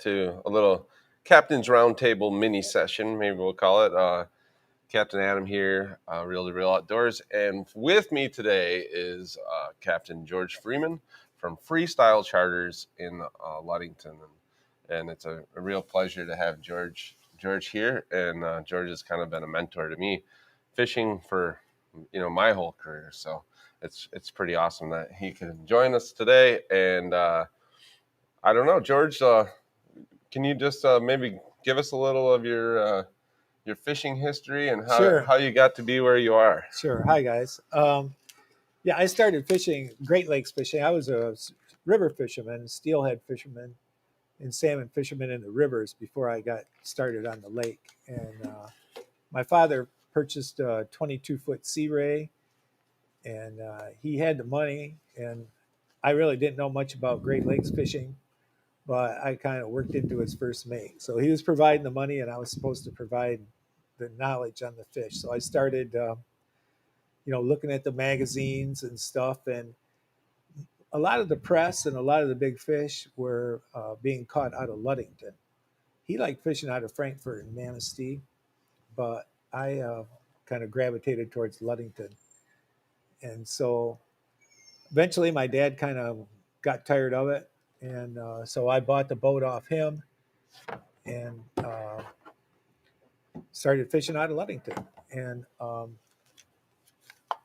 to a little Captain's Roundtable mini session, maybe we'll call it. Captain Adam here, Real to Real Outdoors. And with me today is Captain George Freeman from Freestyle Charters in Ludington. And it's a real pleasure to have George here. And George has kind of been a mentor to me fishing for, my whole career. So it's pretty awesome that he can join us today. And I don't know, George, can you just maybe give us a little of your fishing history and Sure. how you got to be where you are? Sure. Hi, guys. Yeah, I started fishing, Great Lakes fishing. I was a river fisherman, steelhead fisherman, and salmon fisherman in the rivers before I got started on the lake. And my father purchased a 22-foot Sea Ray, and he had the money. And I really didn't know much about Great Lakes fishing, but I kind of worked into his first mate. So he was providing the money, and I was supposed to provide the knowledge on the fish. So I started, looking at the magazines and stuff. And a lot of the press and a lot of the big fish were being caught out of Ludington. He liked fishing out of Frankfurt and Manistee, but I kind of gravitated towards Ludington. And so eventually my dad kind of got tired of it. And so I bought the boat off him and started fishing out of Ludington. And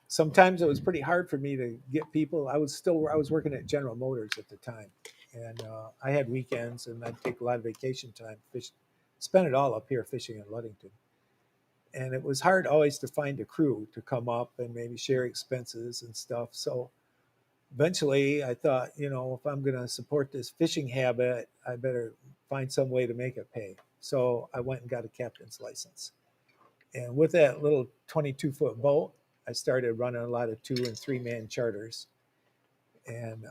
sometimes it was pretty hard for me to get people. I was working at General Motors at the time, and I had weekends, and I'd take a lot of vacation time, spend it all up here fishing in Ludington. And it was hard always to find a crew to come up and maybe share expenses and stuff. So eventually I thought, if I'm going to support this fishing habit, I better find some way to make it pay. So I went and got a captain's license. And with that little 22-foot boat, I started running a lot of 2- and 3-man charters. And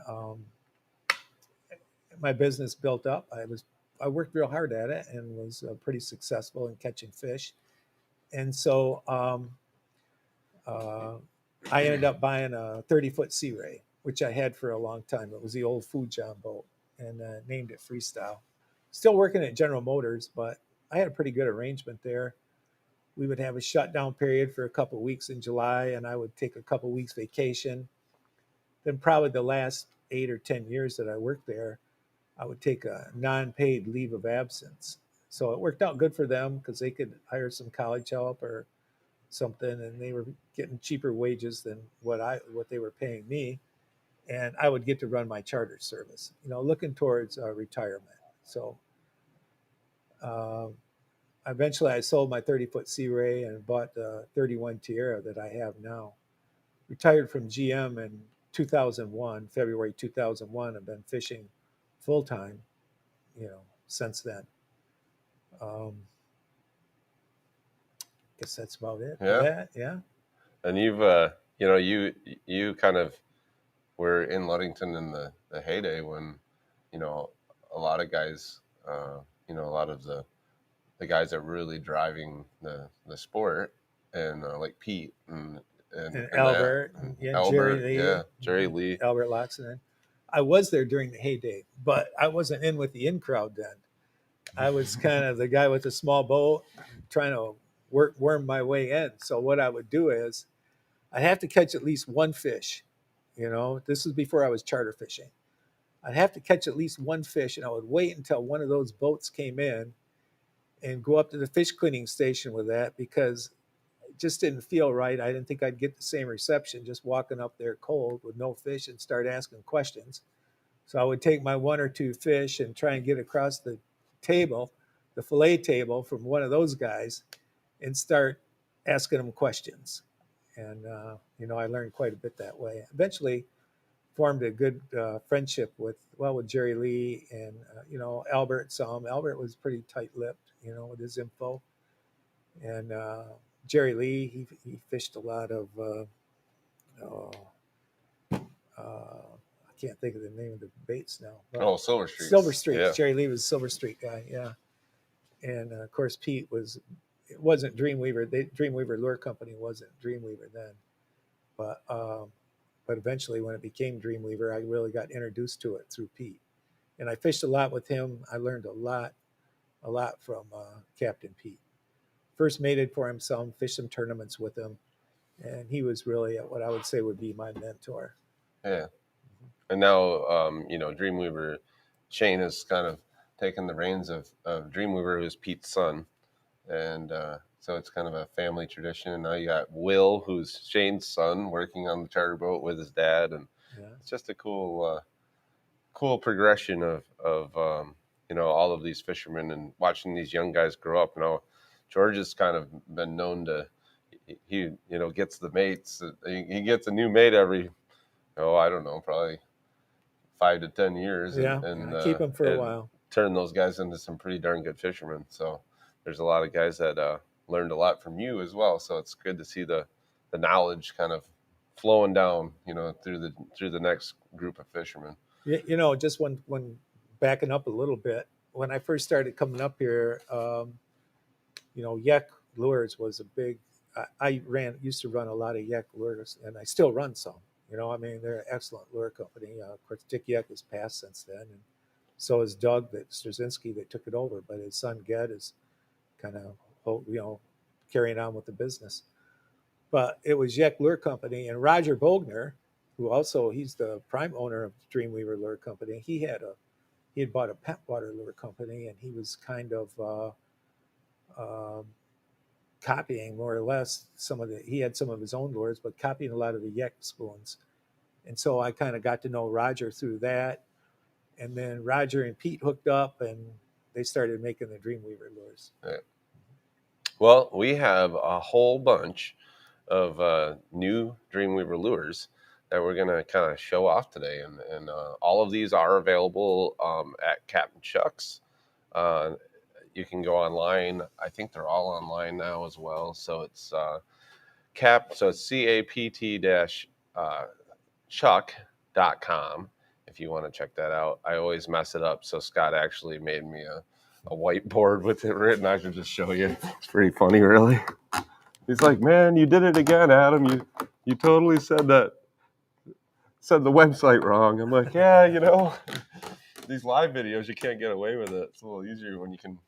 my business built up. I worked real hard at it and was pretty successful in catching fish. And so I ended up buying a 30-foot Sea Ray, which I had for a long time. It was the old Food John boat, and named it Freestyle. Still working at General Motors, but I had a pretty good arrangement there. We would have a shutdown period for a couple of weeks in July, and I would take a couple of weeks vacation. Then probably the last 8 or 10 years that I worked there, I would take a non-paid leave of absence. So it worked out good for them because they could hire some college help or something, and they were getting cheaper wages than what they were paying me, and I would get to run my charter service, looking towards retirement. So uh, eventually I sold my 30-foot Sea Ray and bought the 31 Tierra that I have now. Retired from GM in 2001, February 2001. I've been fishing full time, since then. Guess that's about it. Yeah. Yeah. And you've you kind of were in Ludington in the heyday when a lot of guys, a lot of the guys that were really driving the sport, and like Pete And and that, Albert, and and Jerry Albert, Lee, yeah, Jerry Lee. Albert Loxonen. I was there during the heyday, but I wasn't in with the in crowd then. I was kind of the guy with the small boat trying to worm my way in. So what I would do is I'd have to catch at least one fish. This was before I was charter fishing. I'd have to catch at least one fish, and I would wait until one of those boats came in and go up to the fish cleaning station with that because it just didn't feel right. I didn't think I'd get the same reception just walking up there cold with no fish and start asking questions. So I would take my 1 or 2 fish and try and get across the table, the fillet table from one of those guys, and start asking them questions. And, I learned quite a bit that way. Eventually formed a good friendship with Jerry Lee and, Albert some. Albert was pretty tight-lipped, with his info. And Jerry Lee, he fished a lot of, I can't think of the name of the baits now. Oh, Silver Street. Silver Street. Yeah. Jerry Lee was a Silver Street guy, yeah. And of course, Pete it wasn't Dreamweaver. Dreamweaver Lure Company wasn't Dreamweaver then. But eventually when it became Dreamweaver, I really got introduced to it through Pete. and I fished a lot with him. I learned a lot from Captain Pete. First mated for him some, fished some tournaments with him, and he was really what I would say would be my mentor. Yeah. And now, Dreamweaver, Shane has kind of taken the reins of Dreamweaver, who's Pete's son. And so it's kind of a family tradition. And now you got Will, who's Shane's son, working on the charter boat with his dad. And it's just a cool progression of all of these fishermen and watching these young guys grow up. George has kind of been known to, he gets the mates. He gets a new mate every, I don't know, probably 5 to 10 years, and keep him for a while. Turn those guys into some pretty darn good fishermen. So there's a lot of guys that learned a lot from you as well. So it's good to see the knowledge kind of flowing down, through the next group of fishermen. Just when backing up a little bit, when I first started coming up here, Yak lures was a big. I used to run a lot of Yak lures, and I still run some. They're an excellent lure company. Of course, Dick Yak has passed since then, and so is Doug Straczynski that took it over. But his son Ged is kind of carrying on with the business. But it was Yak Lure Company, and Roger Bogner, who also he's the prime owner of Dreamweaver Lure Company. He had bought a Pentwater Lure Company, and he was kind of copying more or less he had some of his own lures, but copying a lot of the Yak spoons. And so I kind of got to know Roger through that. And then Roger and Pete hooked up, and they started making the Dreamweaver lures. Yeah. Well, we have a whole bunch of new Dreamweaver lures that we're going to kind of show off today. And all of these are available at Captain Chuck's. You can go online. I think they're all online now as well. So it's it's CAPT-Chuck.com if you want to check that out. I always mess it up. So Scott actually made me a whiteboard with it written. I can just show you. It's pretty funny, really. He's like, man, you did it again, Adam. You totally said the website wrong. I'm like, yeah, these live videos, you can't get away with it. It's a little easier when you can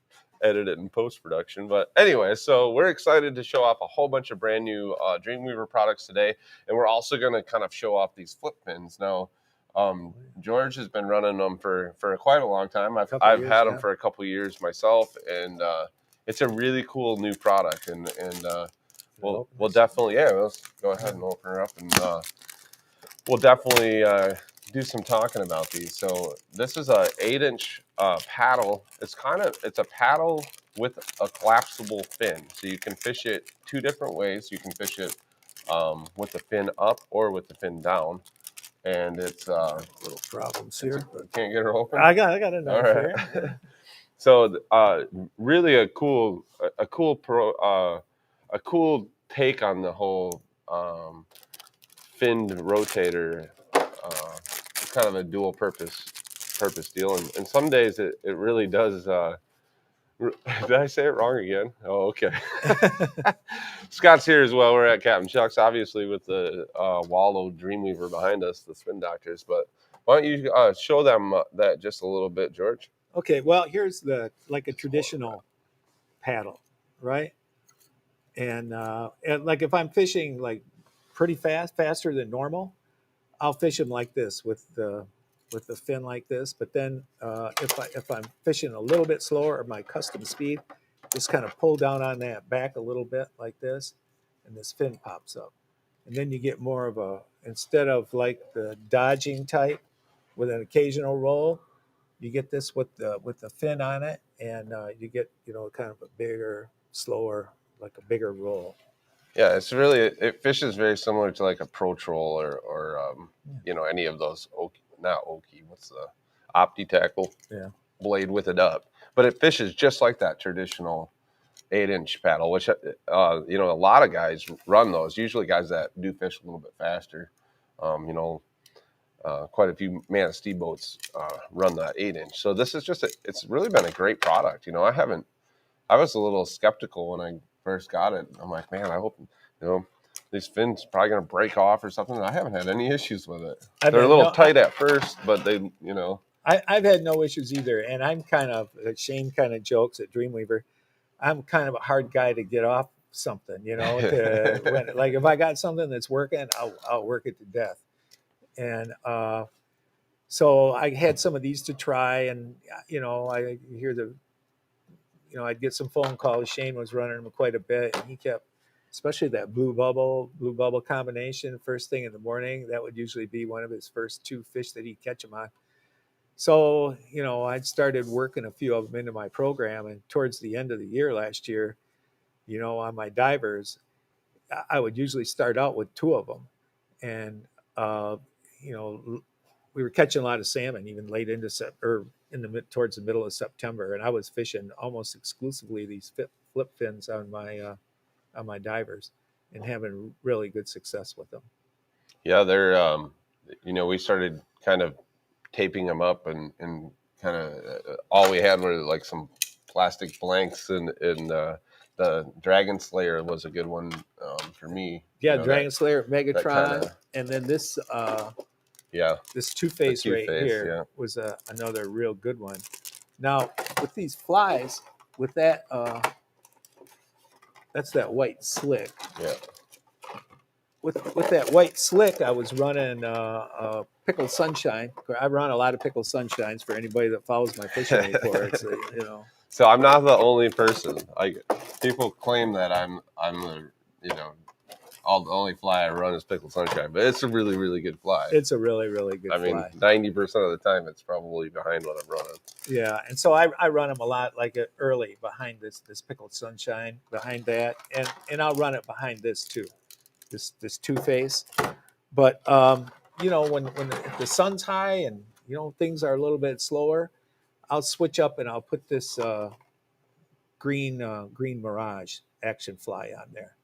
edit it in post-production. But anyway, so we're excited to show off a whole bunch of brand new Dreamweaver products today. And we're also going to kind of show off these flip pins. Now, George has been running them for quite a long time. I've had them for a couple of years myself. And it's a really cool new product. And we'll definitely, let's go ahead and open her up. And we'll definitely do some talking about these. So this is a 8-inch paddle. It's a paddle with a collapsible fin. So you can fish it two different ways. You can fish it with the fin up or with the fin down. And it's little problems here. Can't get her open. I got a knife here. Yeah. So really a cool take on the whole finned rotator. It's kind of a dual purpose deal, and some days it really does. Did I say it wrong again? Oh, okay. Scott's here as well. We're at Captain Chuck's, obviously, with the Wallow Dreamweaver behind us, the Spin Doctors. But why don't you show them that just a little bit, George? Okay, well, here's like a traditional paddle, right? And like if I'm fishing like pretty faster than normal, I'll fish them like this with the fin like this. But then if I'm fishing a little bit slower or my custom speed, just kind of pull down on that back a little bit like this, and this fin pops up. And then you get more of instead of like the dodging type with an occasional roll, you get this with the fin on it, and you get kind of a bigger, slower, like a bigger roll. Yeah, it fishes very similar to like a Pro Troll or any of those not Oki. What's the Opti tackle? Yeah, blade with it up, but it fishes just like that traditional 8-inch paddle, which a lot of guys run those. Usually, guys that do fish a little bit faster. Quite a few Manistee boats run that 8-inch. So this is it's really been a great product. I was a little skeptical when I first got it. I'm like, man, I hope, these fins probably going to break off or something. I haven't had any issues with it. They're a little tight at first, but they. I've had no issues either, and I'm kind of Shane kind of jokes at Dreamweaver. I'm kind of a hard guy to get off something, to when like if I got something that's working, I'll work it to death. And so I had some of these to try, and I hear I'd get some phone calls. Shane was running them quite a bit, and he kept, especially that blue bubble combination, first thing in the morning. That would usually be one of his first two fish that he'd catch them on. So, I'd started working a few of them into my program, and towards the end of the year last year, on my divers, I would usually start out with two of them, and uh, you know, we were catching a lot of salmon even late into or in the towards the middle of September, and I was fishing almost exclusively these flip fins on my divers, and having really good success with them. Yeah, they're we started kind of taping them up and kind of all we had were like some plastic blanks and the Dragon Slayer was a good one for me. Yeah, Dragon Slayer, That Megatron, kind of and then this yeah, this Two the Face two right face, here yeah. was another real good one. Now with these flies, with that that's that white slick. Yeah. With that white slick, I was running pickled sunshine. I run a lot of pickled sunshines for anybody that follows my fishing reports. So I'm not the only person. Like people claim that I'm the all the only fly I run is pickled sunshine, but it's a really really good fly. It's a really really good I mean, fly. 90% of the time it's probably behind what I'm running. Yeah, and so I run them a lot like early behind this pickled sunshine behind that, and I'll run it behind this too, this Two Face. But when the sun's high and things are a little bit slower, I'll switch up and I'll put this green Mirage action fly on there,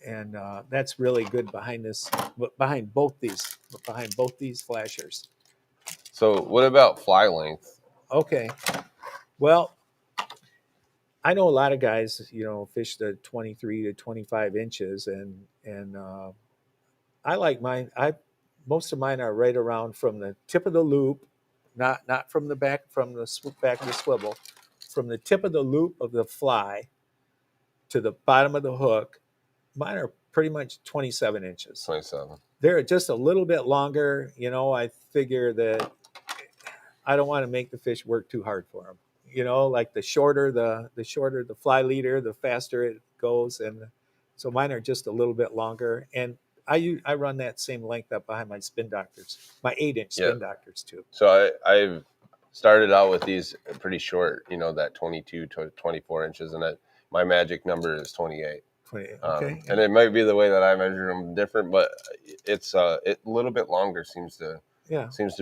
and that's really good behind both these flashers. So what about fly length? Okay, well, I know a lot of guys fish the 23 to 25 inches, and I like mine. I Most of mine are right around from the tip of the loop, not from the back, from the back of the swivel, from the tip of the loop of the fly to the bottom of the hook. Mine are pretty much 27 inches. 27. They're just a little bit longer. I figure that I don't want to make the fish work too hard for them. Like the shorter the fly leader, the faster it goes, and so mine are just a little bit longer. And I run that same length up behind my spin doctors, my 8-inch spin doctors too. So I've started out with these pretty short, that 22 to 24 inches, and my magic number is 28. 28. Okay. And it might be the way that I measure them different, but it's a little bit longer seems to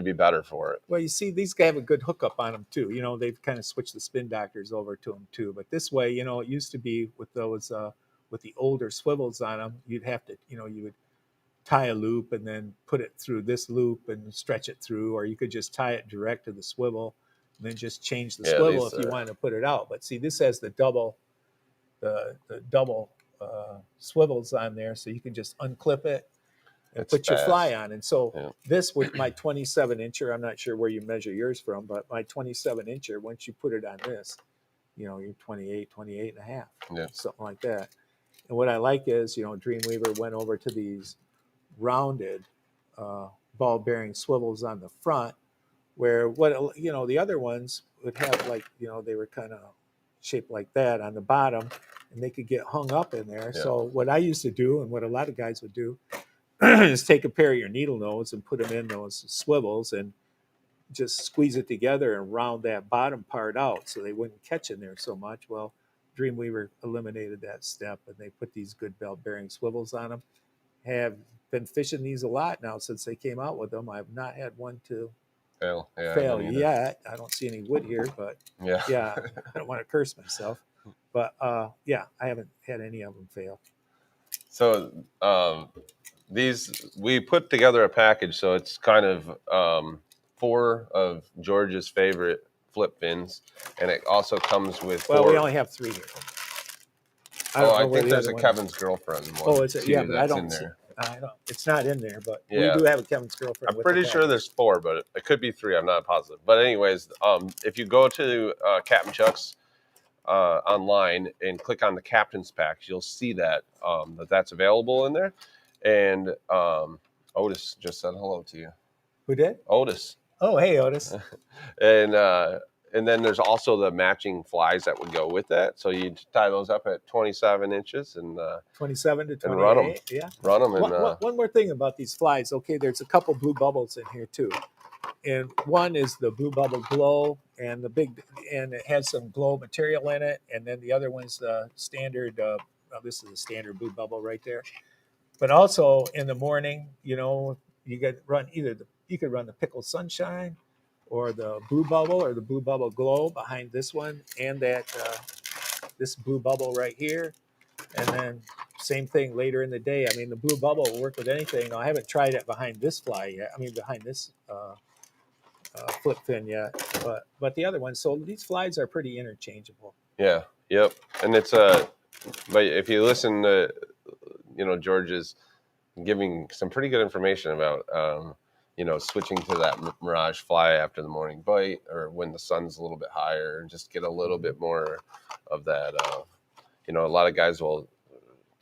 be better for it. Well, you see, these guys have a good hookup on them too. They've kind of switched the spin doctors over to them too. But this way, it used to be with those with the older swivels on them, you'd have to, you would tie a loop and then put it through this loop and stretch it through, or you could just tie it direct to the swivel and then just change the swivel if you wanted to put it out. But see, this has the double swivels on there, so you can just unclip it and put your fly on. And so this with my 27 incher, I'm not sure where you measure yours from, but my 27 incher, once you put it on this, you're 28 and a half, something like that. And what I like is, Dreamweaver went over to these rounded ball bearing swivels on the front, where the other ones would have they were kind of shaped like that on the bottom, and they could get hung up in there. So what I used to do, and what a lot of guys would do, is take a pair of your needle nose and put them in those swivels and just squeeze it together and round that bottom part out so they wouldn't catch in there so much. Well, Dreamweaver eliminated that step, and they put these good belt bearing swivels on them. Have been fishing these a lot now since they came out with them. I've not had one to fail yet. I don't see any wood here, but I don't want to curse myself. But I haven't had any of them fail. So these, we put together a package, so it's kind of 4 of George's favorite flip fins, and it also comes with 4. Well, we only have 3 here. I think there's a Kevin's girlfriend one. Oh, it's but I don't see. I don't. It's not in there, but we Yeah. do have a Kevin's girlfriend. I'm with the pretty sure package. there's 4, but it could be 3. I'm not positive. But anyways, if you go to Captain Chuck's online and click on the Captain's Packs, you'll see that that's available in there. And Otis just said hello to you. Who did? Otis. Oh, hey, Otis. And then there's also the matching flies that would go with that. So you tie those up at 27 inches and 27 to and run them. 28. Yeah. Run them and One more thing about these flies. Okay, there's a couple blue bubbles in here too, and one is the blue bubble glow, and it has some glow material in it, and then the other one's the standard. This is a standard blue bubble right there. But also in the morning, you could run you could run the pickled sunshine, or the blue bubble, or the blue bubble glow behind this one, and that this blue bubble right here, and then same thing later in the day. I mean, the blue bubble will work with anything. I haven't tried it behind this fly yet. I mean, behind this flip fin yet, but the other one. So these flies are pretty interchangeable. yeah, yep. And it's but if you listen to, George is giving some pretty good information about switching to that Mirage fly after the morning bite, or when the sun's a little bit higher, and just get a little bit more of that. A lot of guys will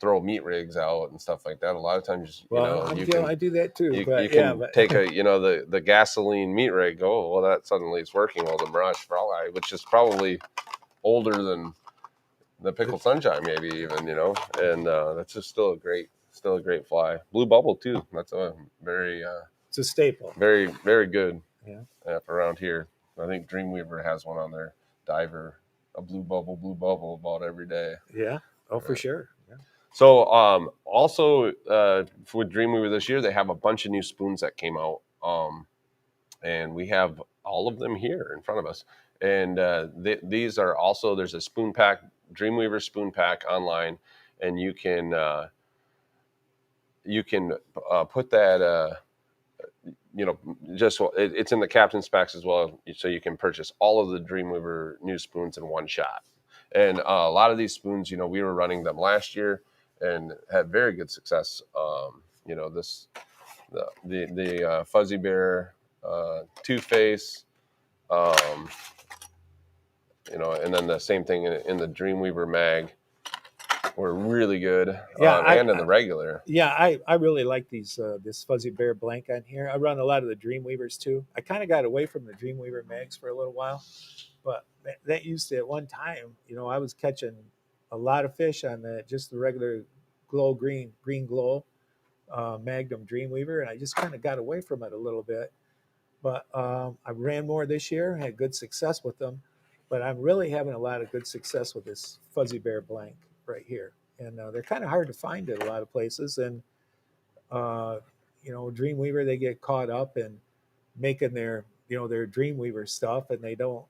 throw meat rigs out and stuff like that. A lot of times, I do that too. you But can take the gasoline meat rig. Oh, well, that suddenly is working. Well, the Mirage fly, which is probably older than the pickled sunshine, maybe even, and that's just still a great fly. Blue bubble too. That's a very it's a staple. very, very good. Yeah. Around here, I think Dreamweaver has one on their diver, a blue bubble about every day. Yeah. Oh, for sure. Yeah. So also with Dreamweaver this year, they have a bunch of new spoons that came out, and we have all of them here in front of us. And these are also, there's a spoon pack, Dreamweaver spoon pack online, and you can put that it's in the Captain's Packs as well, so you can purchase all of the Dreamweaver new spoons in one shot. And a lot of these spoons, we were running them last year and had very good success. The Fuzzy Bear, Two Face, and then the same thing in the Dreamweaver mag were really good. Yeah, and in the regular. Yeah, I really like these this Fuzzy Bear blank on here. I run a lot of the Dreamweavers too. I kind of got away from the Dreamweaver mags for a little while, but that used to, at one time, I was catching a lot of fish on just the regular green glow Magnum Dreamweaver, and I just kind of got away from it a little bit. But I ran more this year, had good success with them, but I'm really having a lot of good success with this Fuzzy Bear blank right here. And they're kind of hard to find at a lot of places. And, Dreamweaver, they get caught up in making their Dreamweaver stuff, and they don't,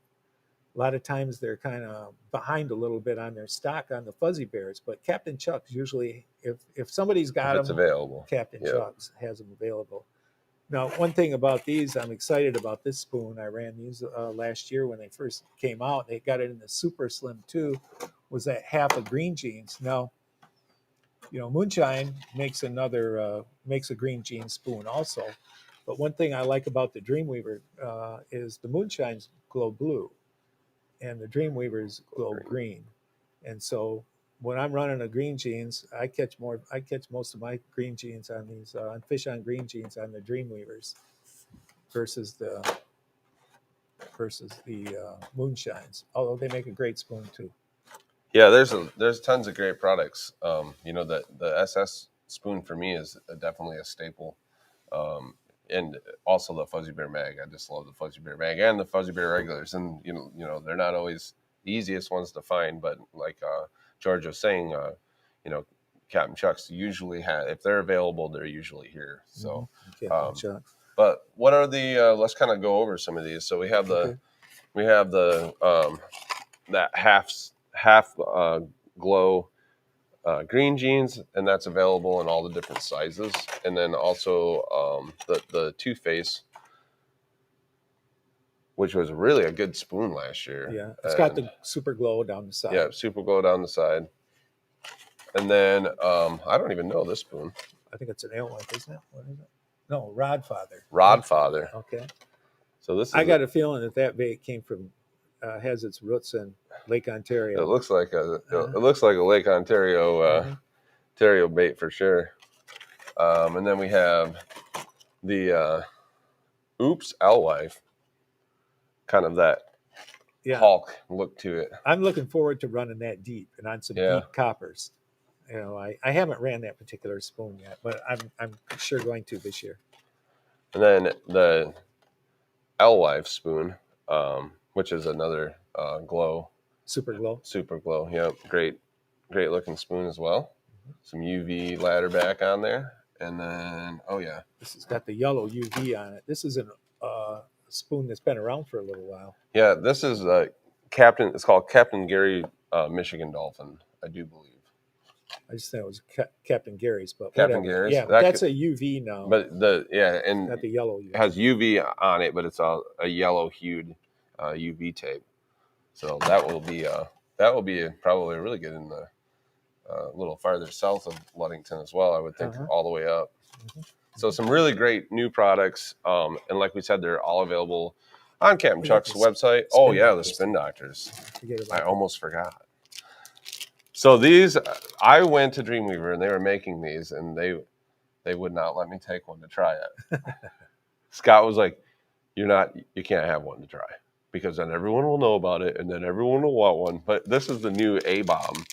a lot of times they're kind of behind a little bit on their stock on the Fuzzy Bears. But Captain Chuck's usually, if somebody's got it's them, available. Captain Chuck's has them available. Now, one thing about these, I'm excited about this spoon. I ran these last year when they first came out. They got it in the Super Slim too, was that half of green jeans. Now, Moonshine makes a green jean spoon also. But one thing I like about the Dreamweaver is the Moonshine's glow blue, and the Dreamweaver's glow green. And so when I'm running a green jeans, I catch most of my green jeans on these on fish on green jeans on the Dreamweavers versus the Moonshines. Although they make a great spoon too. Yeah, there's tons of great products. The SS spoon for me is definitely a staple, and also the Fuzzy Bear mag. I just love the Fuzzy Bear mag and the Fuzzy Bear regulars. And they're not always the easiest ones to find, but like George was saying, Captain Chuck's usually if they're available, they're usually here. So, but what are the? Let's kind of go over some of these. So we have the that half glow green jeans, and that's available in all the different sizes. And then also the Two Face, which was really a good spoon last year. Yeah, it's got the super glow down the side. Yeah, super glow down the side. And then I don't even know this spoon. I think it's an alewife, isn't it? What is it? No, Rodfather. Rodfather. Okay. So this is. I got a feeling that bait came from, has its roots in Lake Ontario. It looks like a Lake Ontario Ontario bait for sure. And then we have the Oops Alewife, kind of that Hulk look to it. I'm looking forward to running that deep and on some deep coppers. You know, I haven't ran that particular spoon yet, but I'm sure going to this year. And then the Alewife spoon, which is another glow. Super glow. Yep, great looking spoon as well. Some UV ladder back on there, and then this has got the yellow UV on it. This is a spoon that's been around for a little while. Yeah, this is Captain. It's called Captain Gary Michigan Dolphin, I do believe. I just thought it was Captain Gary's, but Captain whatever. Gary's. Yeah, that's a UV now. But and got the yellow UV. It has UV on it, but it's a yellow hued UV tape. So that will be probably really good in the a little farther south of Ludington as well. I would think all the way up. So some really great new products, and like we said, they're all available on Captain Chuck's website. The Spin Doctors. I almost forgot. So these, I went to Dreamweaver and they were making these, and they would not let me take one to try it. Scott was like, you can't have one to try, because then everyone will know about it and then everyone will want one. But this is the new A-Bomb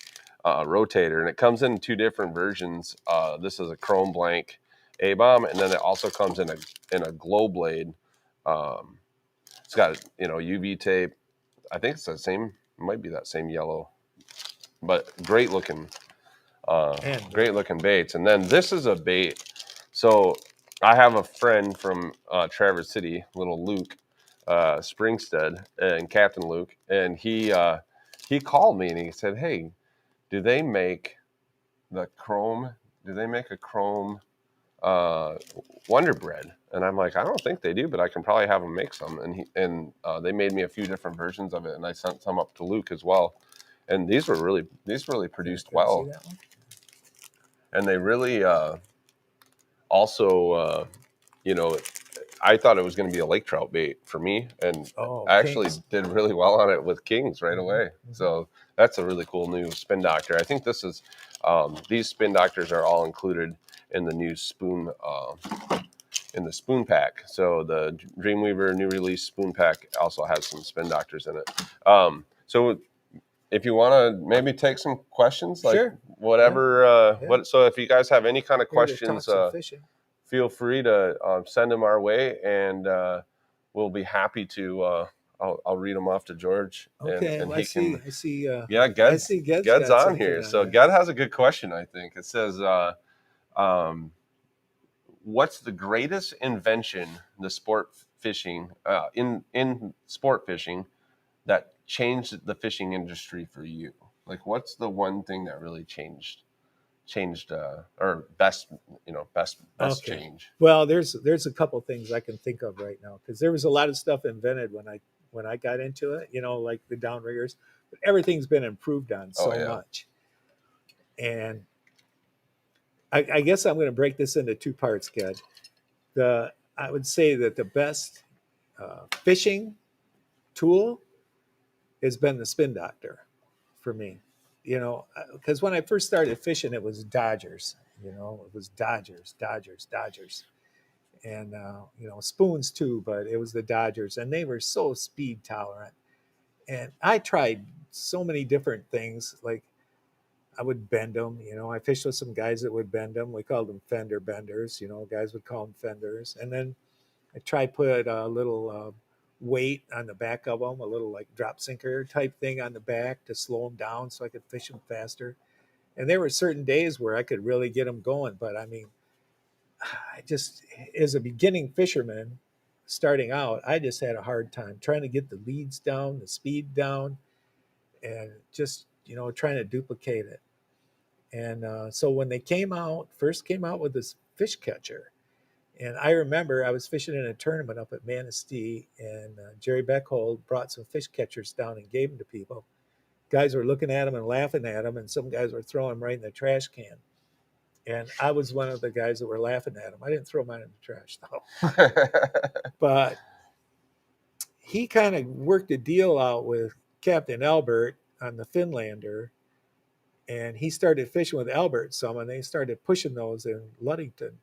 rotator, and it comes in two different versions. This is a chrome blank A-Bomb, and then it also comes in a glow blade. It's got UV tape. I think it's the same. It might be that same yellow, but great looking baits. And then this is a bait. So I have a friend from Traverse City, little Luke Springstead, and Captain Luke, and he called me and he said, "Hey, do they make a chrome Wonder Bread?" And I'm like, "I don't think they do, but I can probably have them make some." And they made me a few different versions of it, and I sent some up to Luke as well. And these really produced well, and they really also I thought it was going to be a lake trout bait for me, and I actually did really well on it with Kings right away. So that's a really cool new Spin Doctor. I think this is these Spin Doctors are all included in the new spoon in the spoon pack. So the Dreamweaver new release spoon pack also has some Spin Doctors in it. So if you want to maybe take some questions, like whatever, so if you guys have any kind of questions, feel free to send them our way, and we'll be happy to. I'll read them off to George. Okay, and I see. Ged's on here. So Ged has a good question, I think. It says, what's the greatest invention in sport fishing that changed the fishing industry for you? Like, what's the one thing that really changed or best change? Well, there's a couple things I can think of right now, because there was a lot of stuff invented when I got into it, like the downriggers, but everything's been improved on so much. And I guess I'm going to break this into two parts, Ged. I would say that the best fishing tool has been the Spin Doctor for me. Because when I first started fishing, it was Dodgers. It was Dodgers, and spoons too. But it was the Dodgers, and they were so speed tolerant. And I tried so many different things. Like I would bend them. I fished with some guys that would bend them. We called them fender benders. Guys would call them fenders. And then I tried put a little weight on the back of them, a little like drop sinker type thing on the back to slow them down so I could fish them faster. And there were certain days where I could really get them going. But I mean, I just, as a beginning fisherman starting out, I just had a hard time trying to get the leads down, the speed down, and just, trying to duplicate it. And so when they first came out with this fish catcher, and I remember I was fishing in a tournament up at Manistee, and Jerry Beckhold brought some fish catchers down and gave them to people. Guys were looking at them and laughing at them, and some guys were throwing them right in the trash can. And I was one of the guys that were laughing at him. I didn't throw mine in the trash though, but he kind of worked a deal out with Captain Albert on the Finlander, and he started fishing with Albert some, and they started pushing those in Ludington.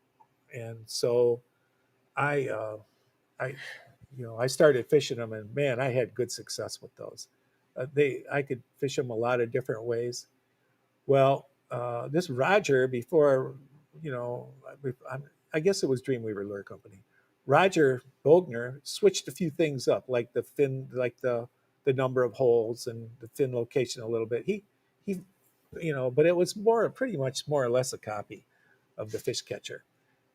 And so I, I, I started fishing them, and man, I had good success with those. I could fish them a lot of different ways. Well, this Roger, before, you know, I guess it was Dreamweaver Lure Company. Roger Bogner switched a few things up, like the fin, like the number of holes and the fin location a little bit. He, but it was pretty much more or less a copy of the fish catcher.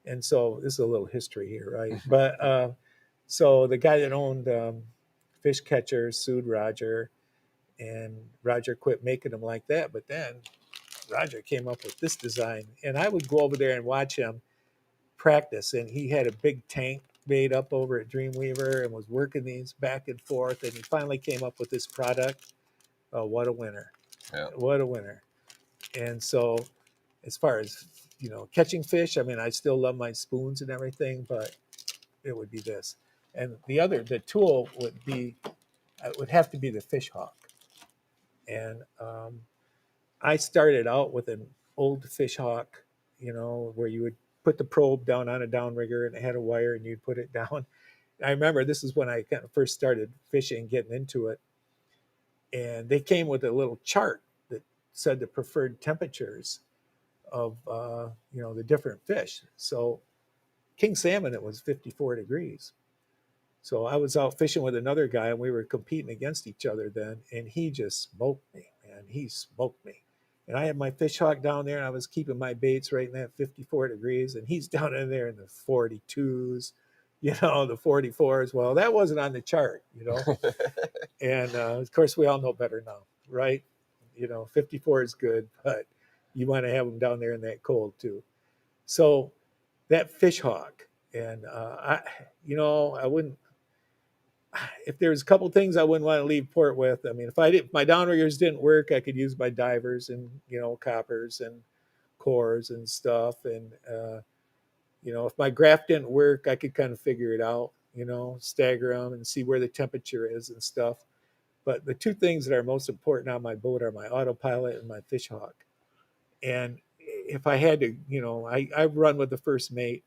And so this is a little history here, right? But so the guy that owned Fish Catcher sued Roger, and Roger quit making them like that. But then Roger came up with this design, and I would go over there and watch him practice. And he had a big tank made up over at Dreamweaver and was working these back and forth. And he finally came up with this product. Oh, what a winner! Yeah. What a winner! And so, as far as catching fish, I mean, I still love my spoons and everything, but it would be this. And the tool would have to be the fish hawk. And I started out with an old fish hawk, where you would put the probe down on a downrigger and it had a wire and you'd put it down. I remember this is when I kind of first started fishing, getting into it. And they came with a little chart that said the preferred temperatures of, the different fish. So king salmon, it was 54 degrees. So I was out fishing with another guy and we were competing against each other then. And he just smoked me, man. He smoked me. And I had my fish hawk down there and I was keeping my baits right in that 54 degrees. And he's down in there in the 42s, the 44s. Well, that wasn't on the chart. And of course, we all know better now, right? 54 is good, but you want to have them down there in that cold too. So that fish hawk, and I wouldn't. If there's a couple things I wouldn't want to leave port with. I mean, if my downriggers didn't work, I could use my divers and coppers and cores and stuff. And if my graph didn't work, I could kind of figure it out. Stagger them and see where the temperature is and stuff. But the two things that are most important on my boat are my autopilot and my fish hawk. And if I had to, I run with the first mate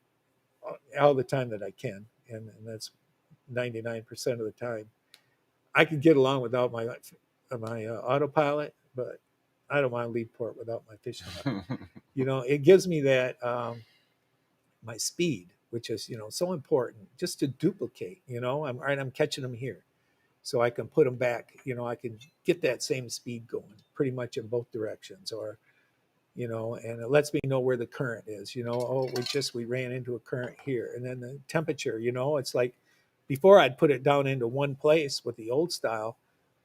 all the time that I can, and that's 99% of the time. I could get along without my autopilot, but I don't want to leave port without my fish hawk. It gives me that my speed, which is so important, just to duplicate. I'm catching them here, so I can put them back. I can get that same speed going pretty much in both directions, or and it lets me know where the current is. Oh, we ran into a current here, and then the temperature. It's like before I'd put it down into one place with the old style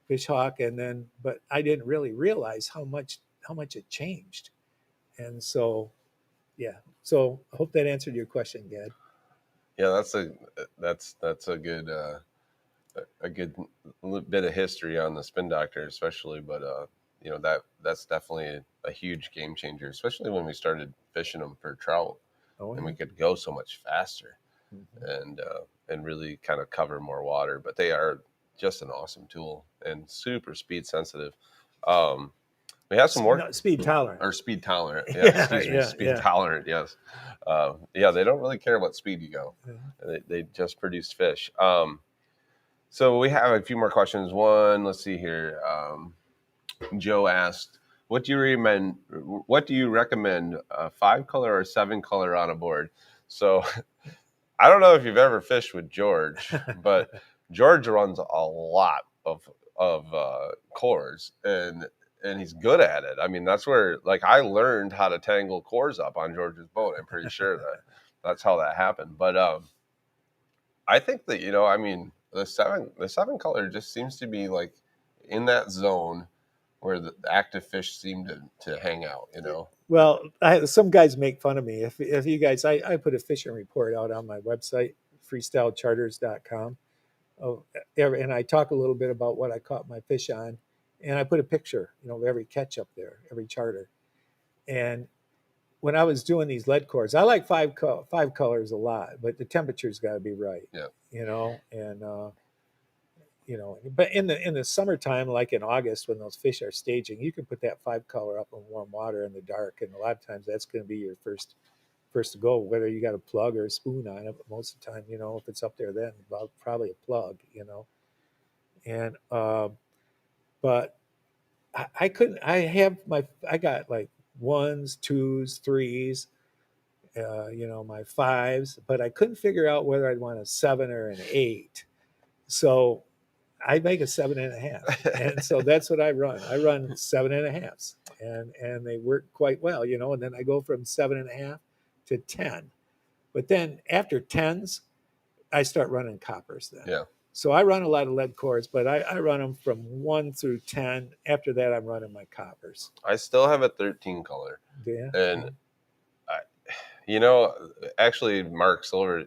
fish hawk, but I didn't really realize how much it changed. And so, yeah. So I hope that answered your question, Gad. Yeah, that's a good bit of history on the spin doctor, especially. But that's definitely a huge game changer, especially when we started fishing them for trout, Oh, and yeah. we could go so much faster Mm-hmm. and really kind of cover more water. But they are just an awesome tool and super speed sensitive. Um, we have some more No, speed tolerant. or speed tolerant. Yeah, Yeah, excuse me, yeah, speed yeah. tolerant. Yes, yeah. They don't really care what speed you go. Yeah. They just produce fish. So we have a few more questions. One, let's see here. Joe asked, "What do you recommend? What do you recommend? 5-color or 7-color on a board?" So I don't know if you've ever fished with George, but George runs a lot of cores, and he's good at it. I mean, that's where like I learned how to tangle cores up on George's boat. I'm pretty sure that's how that happened. But I think that I mean, the 7-color just seems to be like in that zone where the active fish seem to hang out. Well, some guys make fun of me. If you guys, I put a fishing report out on my website, freestylecharters.com. Oh, and I talk a little bit about what I caught my fish on, and I put a picture, of every catch up there, every charter. And when I was doing these lead cores, I like five colors a lot, but the temperature's got to be right, Yeah. and but in the summertime, like in August when those fish are staging, you can put that five color up in warm water in the dark, and a lot of times that's going to be your first to go, whether you got a plug or a spoon on it. But most of the time, if it's up there, then probably a plug, and but I couldn't. I got like ones, twos, threes, my fives, but I couldn't figure out whether I'd want a seven or an eight. So I make a 7.5, and so that's what I run. I run 7.5s, and they work quite well, And then I go from 7.5 to 10, but then after tens, I start running coppers. Then, Yeah. so I run a lot of lead cores, but I run them from 1 through 10. After that, I'm running my coppers. I still have a 13 color. Yeah, And actually,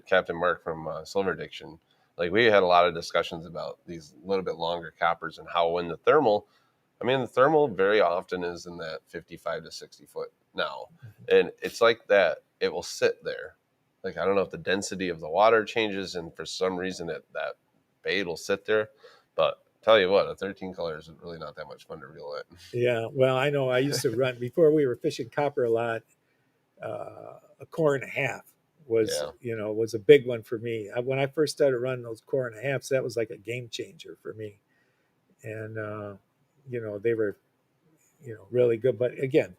Captain Mark from Silver Addiction, like we had a lot of discussions about these little bit longer coppers and how when the thermal very often is in that 55 to 60 foot now. And it's like that, it will sit there. Like, I don't know if the density of the water changes and for some reason that bait will sit there. But tell you what, a 13 color is really not that much fun to reel it. yeah. Well, I know I used to run before we were fishing copper a lot. A core and a half was was a big one for me. When I first started running those core and a halves, that was like a game changer for me. And they were really good. But again,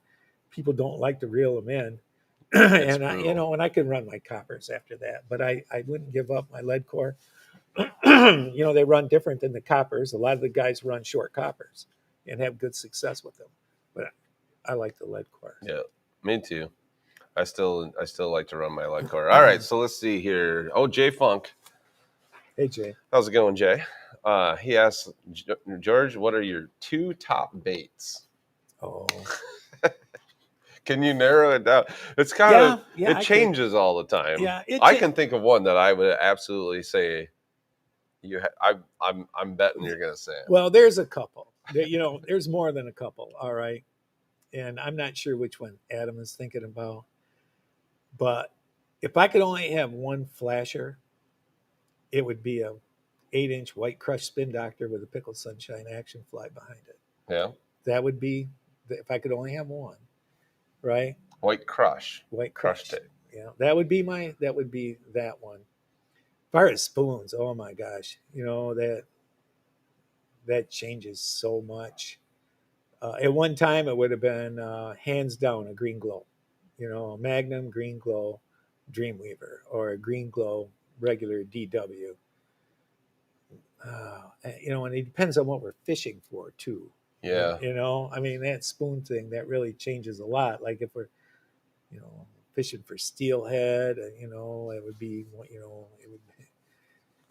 people don't like to reel them in. And I can run my coppers after that, but I wouldn't give up my lead core. They run different than the coppers. A lot of the guys run short coppers and have good success with them, but I like the lead core. Yeah, me too. I still like to run my lead core. All right, so let's see here. Oh, Jay Funk. Hey, Jay. How's it going, Jay? He asks, George, what are your 2 top baits? Oh. Can you narrow it down? It's kind of it changes all the time. Yeah, I can think of one that I would absolutely say I'm betting you're going to say it. Well, there's a couple. There's more than a couple. All right, and I'm not sure which one Adam is thinking about. But if I could only have one flasher, it would be a 8-inch white crush spin doctor with a pickled sunshine action fly behind it. Yeah, that would be if I could only have one. Right? White crush tape. Yeah, that would be that one. As far as spoons, oh my gosh, that changes so much. At one time, it would have been hands down a green glow, a Magnum green glow Dreamweaver or a green glow regular DW. And it depends on what we're fishing for too. Yeah. That spoon thing that really changes a lot. Like if we're, fishing for steelhead, it would be, it would.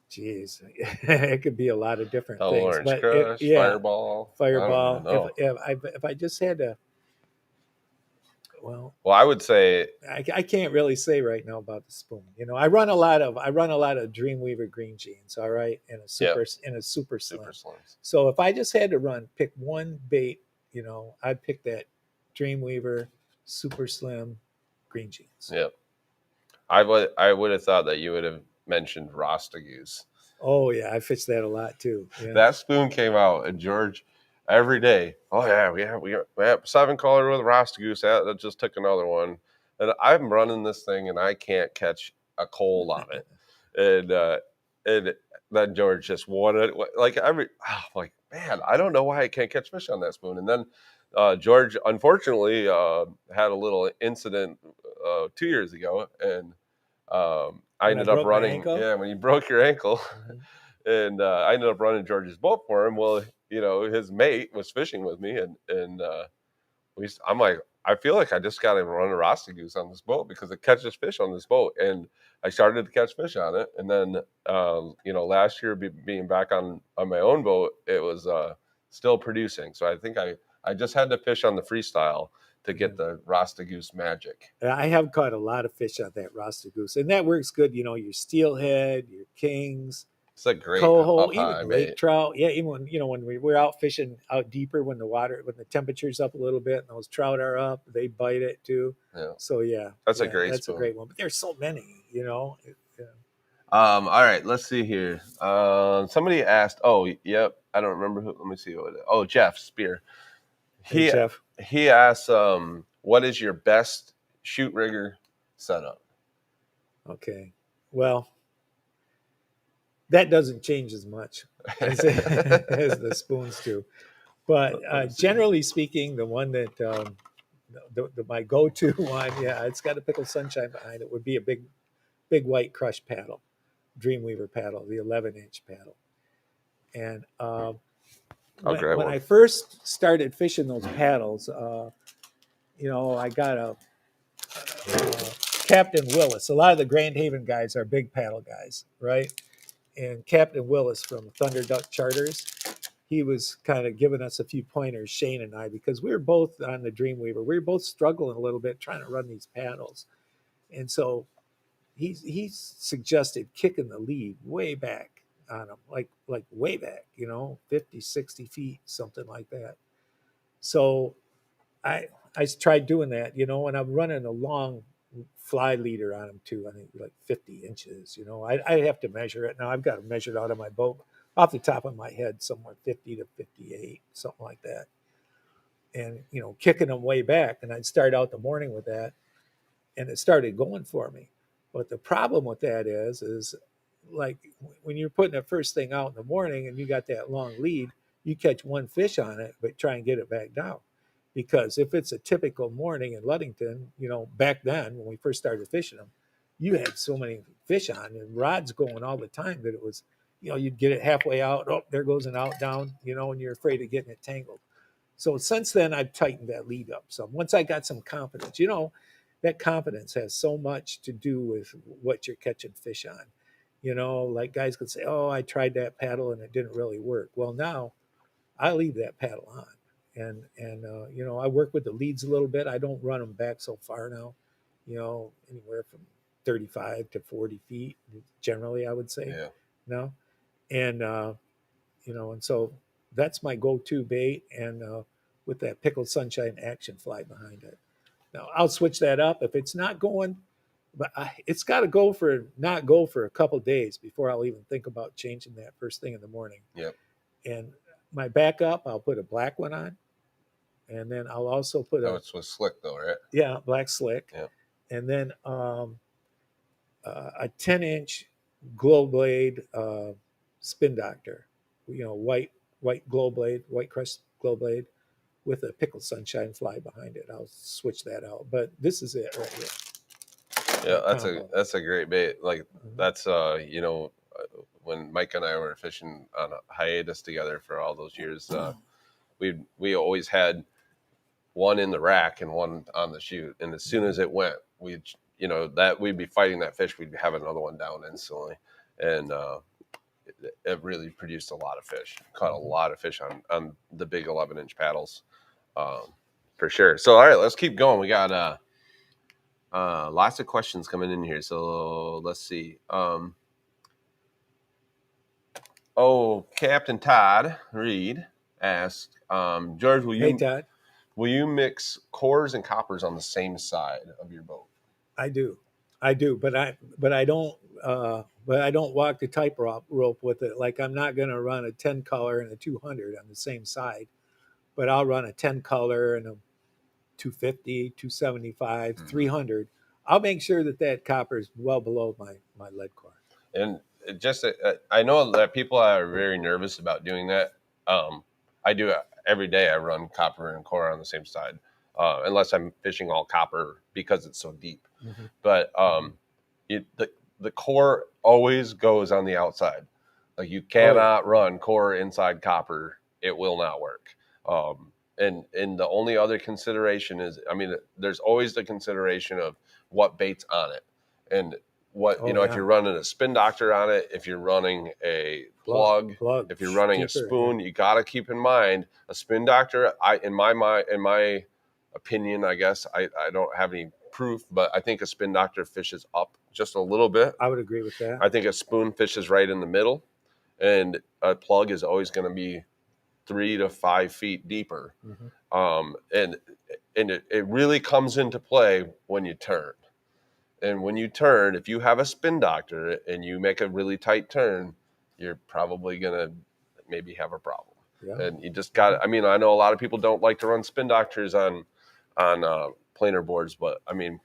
Geez, it could be a lot of different things. Orange crush, fireball. If I just had to, well, I would say I can't really say right now about the spoon. I run a lot of Dreamweaver green jeans. All right, and a super slim. So if I just had to pick one bait, I'd pick that Dreamweaver super slim green jeans. Yep. I would have thought that you would have mentioned Rasta Goose. Oh yeah, I fished that a lot too. Yeah. That spoon came out, and George every day. Oh yeah, we have 7 color with Rasta Goose. That just took another one, and I'm running this thing, and I can't catch a cold on it, and then George just wanted man, I don't know why I can't catch fish on that spoon, and then. George, unfortunately, had a little incident 2 years ago, and I ended up running. Yeah, when you broke your ankle, and I ended up running George's boat for him. Well, his mate was fishing with me, and I'm like, I feel like I just got to run a Rasta Goose on this boat because it catches fish on this boat, and I started to catch fish on it, and then last year being back on my own boat, it was still producing. So I think I just had to fish on the freestyle to get the Rasta Goose magic. I have caught a lot of fish on that Rasta Goose, and that works good. Your steelhead, your kings, It's a great coho, up high even lake bait. trout. Yeah, even when we're out fishing out deeper, when the temperature's up a little bit and those trout are up, they bite it too. Yeah, So yeah, that's a yeah, great that's a spoon. great one. But there's so many, Yeah. All right, let's see here. Somebody asked. Oh, yep. I don't remember who. Let me see what. Oh, Jeff Spear. Hey He Jeff. he asked, what is your best shoot rigger setup? Okay. Well, that doesn't change as much as as the spoons do. But Let me see. generally speaking, the one that my go-to one, yeah, it's got a pickled sunshine behind it, would be a big white crush paddle, Dreamweaver paddle, the 11-inch paddle. And I'll grab when one. I first started fishing those paddles, I got a Captain Willis. A lot of the Grand Haven guys are big paddle guys, right? And Captain Willis from Thunder Duck Charters, he was kind of giving us a few pointers, Shane and I, because we were both on the Dreamweaver. We were both struggling a little bit trying to run these paddles. And so he suggested kicking the lead way back on them, like way back, 50, 60 feet, something like that. So I I tried doing that, and I'm running a long fly leader on them too. I think like 50 inches. I have to measure it now. I've got it measured out of my boat off the top of my head, somewhere 50 to 58, something like that. And kicking them way back, and I'd start out the morning with that, and it started going for me. But the problem with that is like when you're putting the first thing out in the morning and you got that long lead, you catch one fish on it, but try and get it back down. Because if it's a typical morning in Ludington, back then when we first started fishing them, you had so many fish on and rods going all the time that it was, you'd get it halfway out. Oh, there goes an out down, and you're afraid of getting it tangled. So since then, I've tightened that lead up some. Once I got some confidence, that confidence has so much to do with what you're catching fish on. Like guys could say, "Oh, I tried that paddle and it didn't really work." Well, now I leave that paddle on, and I work with the leads a little bit. I don't run them back so far now. Anywhere from 35 to 40 feet, generally, I would say. Yeah. No, and and so that's my go-to bait, and with that pickled sunshine action fly behind it. Now I'll switch that up if it's not going, but it's got to go for not go for a couple days before I'll even think about changing that first thing in the morning. Yep. And my backup, I'll put a black one on, and then I'll also put Oh, a it's with slick though, right? black slick, Yep. and then a 10-inch glow blade spin doctor, white glow blade, white crust glow blade with a pickled sunshine fly behind it. I'll switch that out, but this is it right here, Yeah, that combo. that's a great bait. Like Mhm. that's when Mike and I were fishing on a hiatus together for all those years, we always had one in the rack and one on the chute, and as soon as it went, we that we'd be fighting that fish, we'd have another one down instantly, and it really produced a lot of fish. Caught a Mhm. lot of fish on the big 11-inch paddles, um, for sure. So all right, let's keep going. We got lots of questions coming in here. So let's see. Captain Todd Reed asked, George, Hey Todd, will you mix cores and coppers on the same side of your boat? I do, but I don't walk the tightrope with it. Like I'm not going to run a 10 color and a 200 on the same side, but I'll run a 10 color and a 250, 275, Mm-hmm. 300. I'll make sure that copper is well below my lead core. And it just, I know that people are very nervous about doing that. I do it every day. I run copper and core on the same side, unless I'm fishing all copper because it's so deep. Mhm, But mhm. the core always goes on the outside. Like you Oh yeah. cannot run core inside copper; it will not work. And the only other consideration is, I mean, there's always the consideration of what bait's on it, and what Oh if yeah. you're running a spin doctor on it, if you're running a plug, Plug, if you're running a cheaper. Yeah. spoon, you got to keep in mind a spin doctor. In my opinion, I guess I don't have any proof, but I think a spin doctor fishes up just a little bit. I would agree with that. I think a spoon fishes right in the middle. and a plug is always going to be 3 to 5 feet deeper. And it really comes into play when you turn. And when you turn, if you have a spin doctor and you make a really tight turn, you're probably going to maybe have a problem. Yeah. And you just got, I mean, I know a lot of people don't like to run spin doctors on planer boards, but I mean,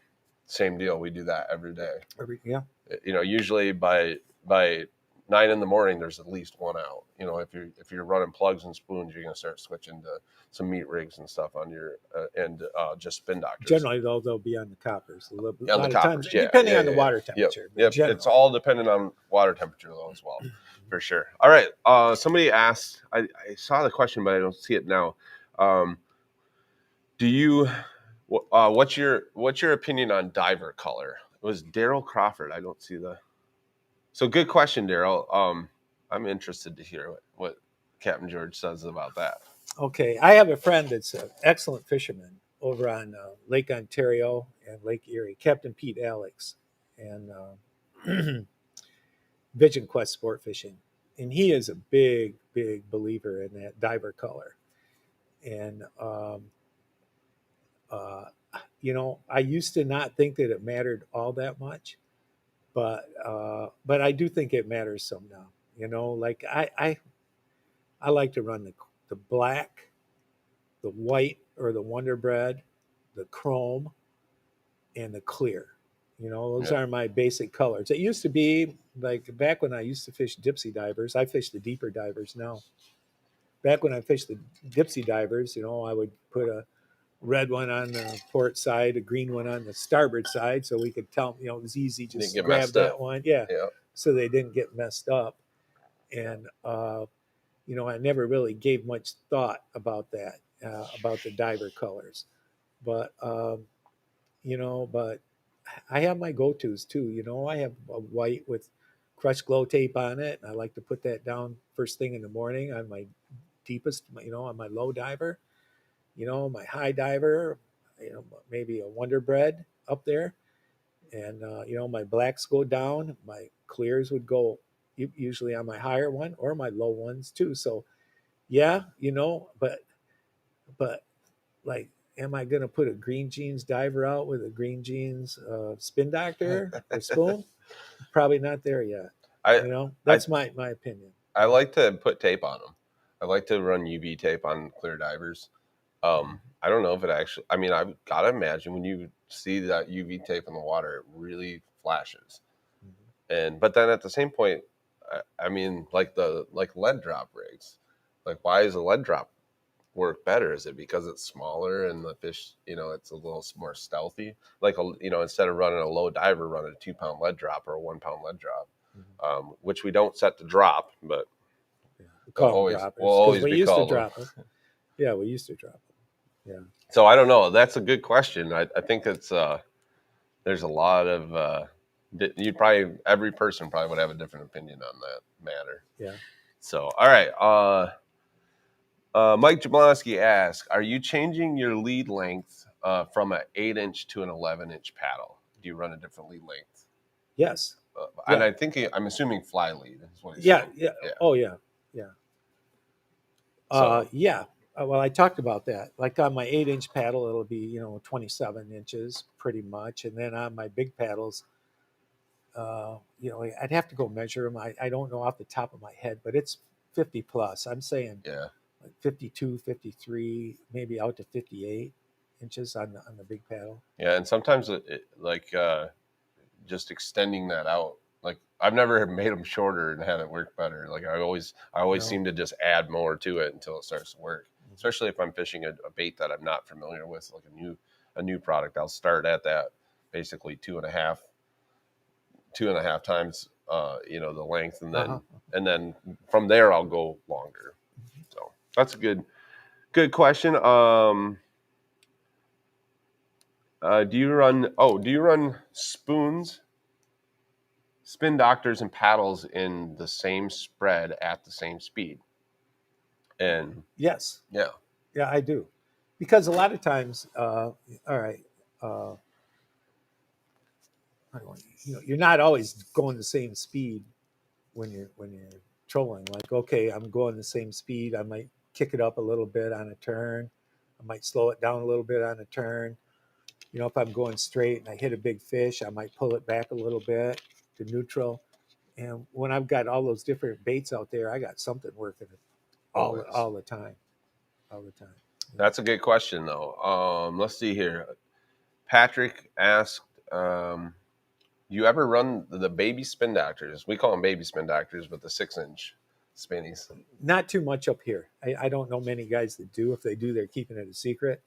same deal. We do that every day. Yeah. You know, usually by 9 in the morning, there's at least one out. You know, if you're running plugs and spoons, you're going to start switching to some meat rigs and stuff on your and just spin doctors. Generally, though, they'll be on the coppers. On the coppers, yeah, depending on the water temperature. Yep. It's all dependent on water temperature, though, as well, for sure. All right. Somebody asked. I saw the question, but I don't see it now. Do you? What's your opinion on diver color? It was Daryl Crawford. I don't see the. So good question, Daryl. I'm interested to hear what Captain George says about that. Okay, I have a friend that's an excellent fisherman over on Lake Ontario and Lake Erie, Captain Pete Alex, and Vision Quest Sport Fishing, and he is a big believer in that diver color, and you know, I used to not think that it mattered all that much, but I do think it matters some now. You know, like I like to run the black, the white or the Wonder Bread, the chrome, and the clear. You know, those are my basic colors. It used to be like back when I used to fish dipsy divers. I fish the deeper divers now. Back when I fished the dipsy divers, you know, I would put a red one on the port side, a green one on the starboard side, so we could tell. You know, it was easy just grab that one. Yeah. So they didn't get messed up. And you know, I never really gave much thought about that, about the diver colors. But you know, but I have my go-tos too. You know, I have a white with crushed glow tape on it. I like to put that down first thing in the morning on my deepest, you know, on my low diver. You know, my high diver, you know, maybe a Wonder Bread up there. And, you know, my blacks go down. My clears would go usually on my higher one or my low ones too. So, yeah, you know, but like, am I going to put a green jeans diver out with a green jeans spin doctor or spoon? Probably not there yet. You know, that's my opinion. I like to put tape on them. I like to run UV tape on clear divers. I don't know if it actually. I mean, I've got to imagine when you see that UV tape in the water, it really flashes. But then at the same point, I mean, like lead drop rigs. Like, why is a lead drop work better? Is it because it's smaller and the fish, you know, it's a little more stealthy? Like, you know, instead of running a low diver, running a 2-pound lead drop or a 1-pound lead drop, which we don't set to drop, but we'll always we used to drop them. Yeah, we used to drop them. Yeah. So I don't know. That's a good question. I think it's there's a lot of every person probably would have a different opinion on that matter. Yeah. So all right. Mike Jablonski asks, are you changing your lead length from an 8-inch to an 11-inch paddle? Do you run a different lead length? Yes. And I'm assuming fly lead is what he's saying. Yeah. Oh yeah. Yeah. Well, I talked about that. Like on my 8-inch paddle, it'll be, you know, 27 inches pretty much. And then on my big paddles, you know, I'd have to go measure them. I don't know off the top of my head, but it's 50 plus. I'm saying like 52, 53, maybe out to 58 inches on the big paddle. Yeah. And sometimes just extending that out. Like, I've never made them shorter and had it work better. Like, I always seem to just add more to it until it starts to work. Especially if I'm fishing a bait that I'm not familiar with, like a new product. I'll start at that basically 2.5 times you know, the length, and then from there I'll go longer. So that's a good question. Do you run spoons, spin doctors, and paddles in the same spread at the same speed? And yes, yeah, I do, because a lot of times, all right, you know, you're not always going the same speed when you're trolling. Like, okay, I'm going the same speed. I might kick it up a little bit on a turn. I might slow it down a little bit on a turn. You know, if I'm going straight and I hit a big fish, I might pull it back a little bit to neutral. And when I've got all those different baits out there, I got something working Always. all the time, all the time. That's a good question, though. Let's see here. Patrick asked, you ever run the baby spin doctors? We call them baby spin doctors, but the 6-inch spinnies. Not too much up here. I don't know many guys that do. If they do, they're keeping it a secret.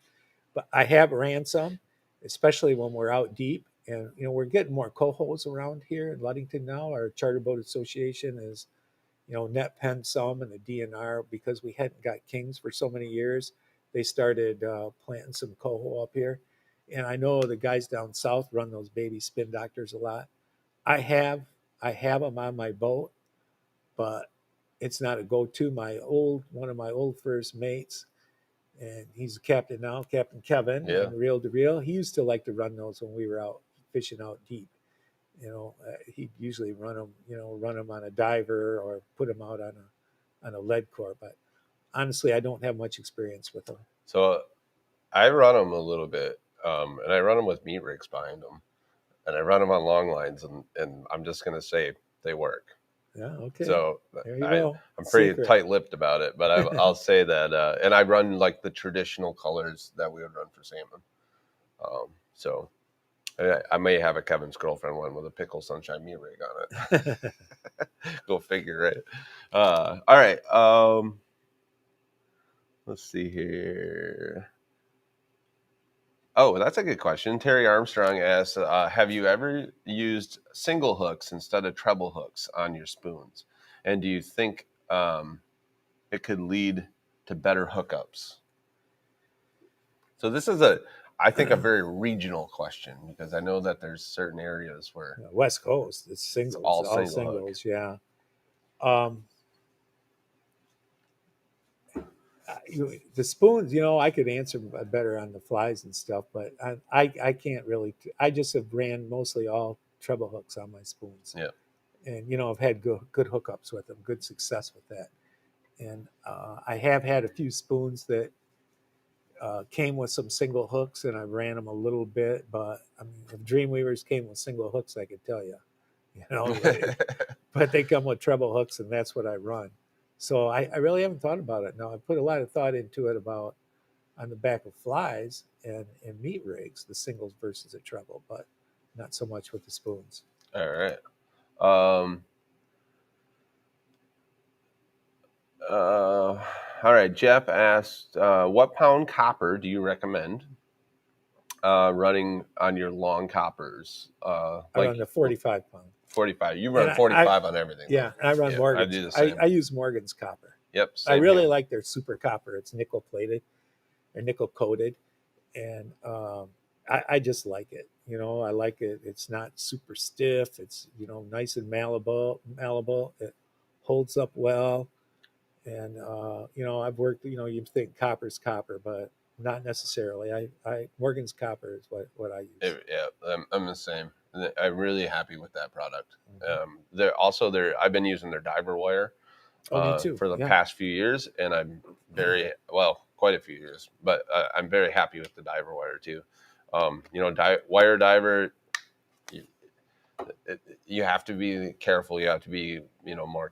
But I have ran some, especially when we're out deep. And, you know, we're getting more cohos around here in Ludington now. Our Charter Boat Association is, you know, net pen some and the DNR, because we hadn't got kings for so many years. They started planting some coho up here. And I know the guys down south run those baby spin doctors a lot. I have I have them on my boat, but it's not a go-to. One of my old first mates, and he's a captain now, Captain Kevin, Yeah. and reel to reel. He used to like to run those when we were out fishing out deep. You know, he'd usually run them, run them on a diver or put them out on a lead core. But honestly, I don't have much experience with them. So I run them a little bit, and I run them with meat rigs behind them, and I run them on long lines, and I'm just going to say they work. Yeah, okay. So there you go. I'm pretty Secret. tight-lipped about it, but I'll say that, and I run like the traditional colors that we would run for salmon. So I may have a Kevin's girlfriend one with a pickle sunshine meat rig on it. Go figure, right? All right. Let's see here. Oh, that's a good question. Terry Armstrong asks, have you ever used single hooks instead of treble hooks on your spoons? And do you think it could lead to better hookups? So this is I think, a very regional question, because I know that there's certain areas where West Coast, it's singles, all all single singles, yeah. The spoons, I could answer better on the flies and stuff, but I can't really. I just have ran mostly all treble hooks on my spoons. Yeah. And I've had good hookups with them, good success with that. And I have had a few spoons that came with some single hooks, and I ran them a little bit. But I mean, if Dreamweavers came with single hooks, I could tell you, but they come with treble hooks, and that's what I run. So I really haven't thought about it. Now I put a lot of thought into it about on the back of flies and meat rigs, the singles versus a treble, but not so much with the spoons. All right. All right. Jeff asked, what pound copper do you recommend running on your long coppers? I run the 45 pound. 45. You run 45 on everything. Yeah, I run Morgan's. I do the same. I use Morgan's copper. Yep. I really like their super copper. It's nickel plated or nickel coated, and I just like it. I like it. It's not super stiff. It's nice and malleable. It holds up well, and I've worked. You think copper's copper, but not necessarily. I Morgan's copper is what I use. Yeah, I'm the same. I'm really happy with that product. Mm-hmm. I've been using their diver wire me too. For the past few years, and I'm quite a few years, but I'm very happy with the diver wire too. Wire diver, you have to be careful. You have to be more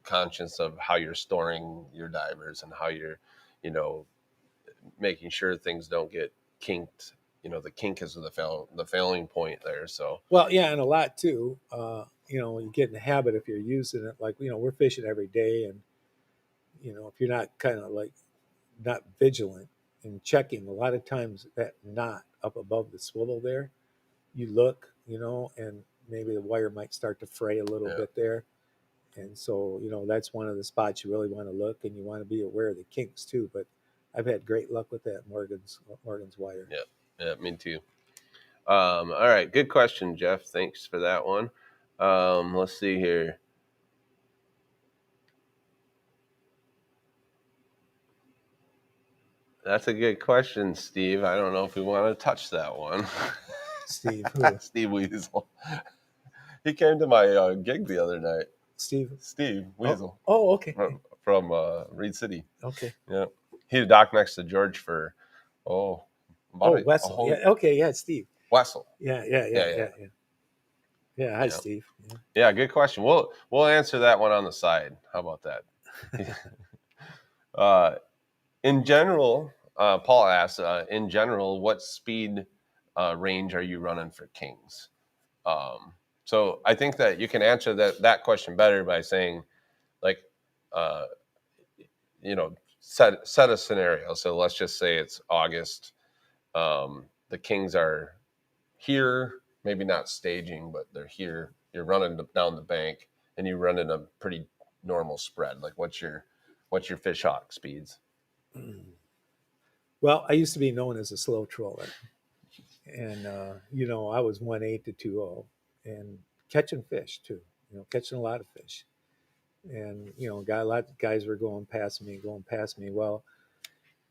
conscious of how you're storing your divers and how you're making sure things don't get kinked. The kink is the failing point there. So and a lot too. You get in the habit if you're using it. Like we're fishing every day, and if you're not kind of like not vigilant and checking, a lot of times that knot up above the swivel there, you look, and maybe the wire might start to fray a little bit there. And so, that's one of the spots you really want to look, and you want to be aware of the kinks too. But I've had great luck with that Morgan's wire. Yeah, me too. All right, good question, Jeff. Thanks for that one. Let's see here. That's a good question, Steve. I don't know if we want to touch that one. Steve who? Steve Weasel. He came to my gig the other night. Steve. Steve Oh, Weasel oh, okay, from Reed City. okay. Yeah, he was doc next to George for Oh, about a Wessel. whole Yeah, okay, yeah, Steve. Wessel. Yeah, yeah, yeah, Yeah, yeah, yeah, yeah. Yeah, hi, yeah, Steve. Yeah. yeah. Good question. We'll answer that one on the side. How about that? uh, in general, Paul asks, in general, what speed range are you running for kings? Um, so I think that you can answer that question better by saying, like, uh, set a scenario. So let's just say it's August. The kings are here, maybe not staging, but they're here. You're running down the bank, and you run in a pretty normal spread. Like, what's your fish hawk speeds? Well, I used to be known as a slow troller, and I was 1.8 to 2.0, and catching fish too. Catching a lot of fish, and got a lot of guys were going past me, going past me. Well,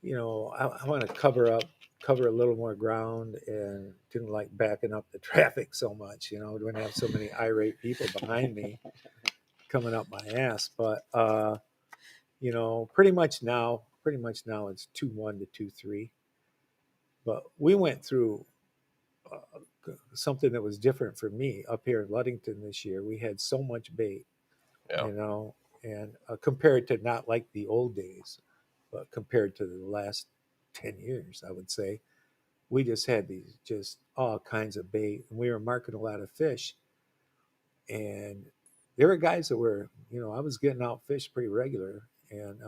I want to cover a little more ground, and didn't like backing up the traffic so much. Didn't have so many irate people behind me coming up my ass. But pretty much now it's 2.1 to 2.3. But we went through something that was different for me up here in Ludington this year. We had so much bait, Yeah, and compared to not like the old days, but compared to the last 10 years, I would say, we just had these just all kinds of bait, and we were marking a lot of fish. And there were guys that were, I was getting out fish pretty regular. And,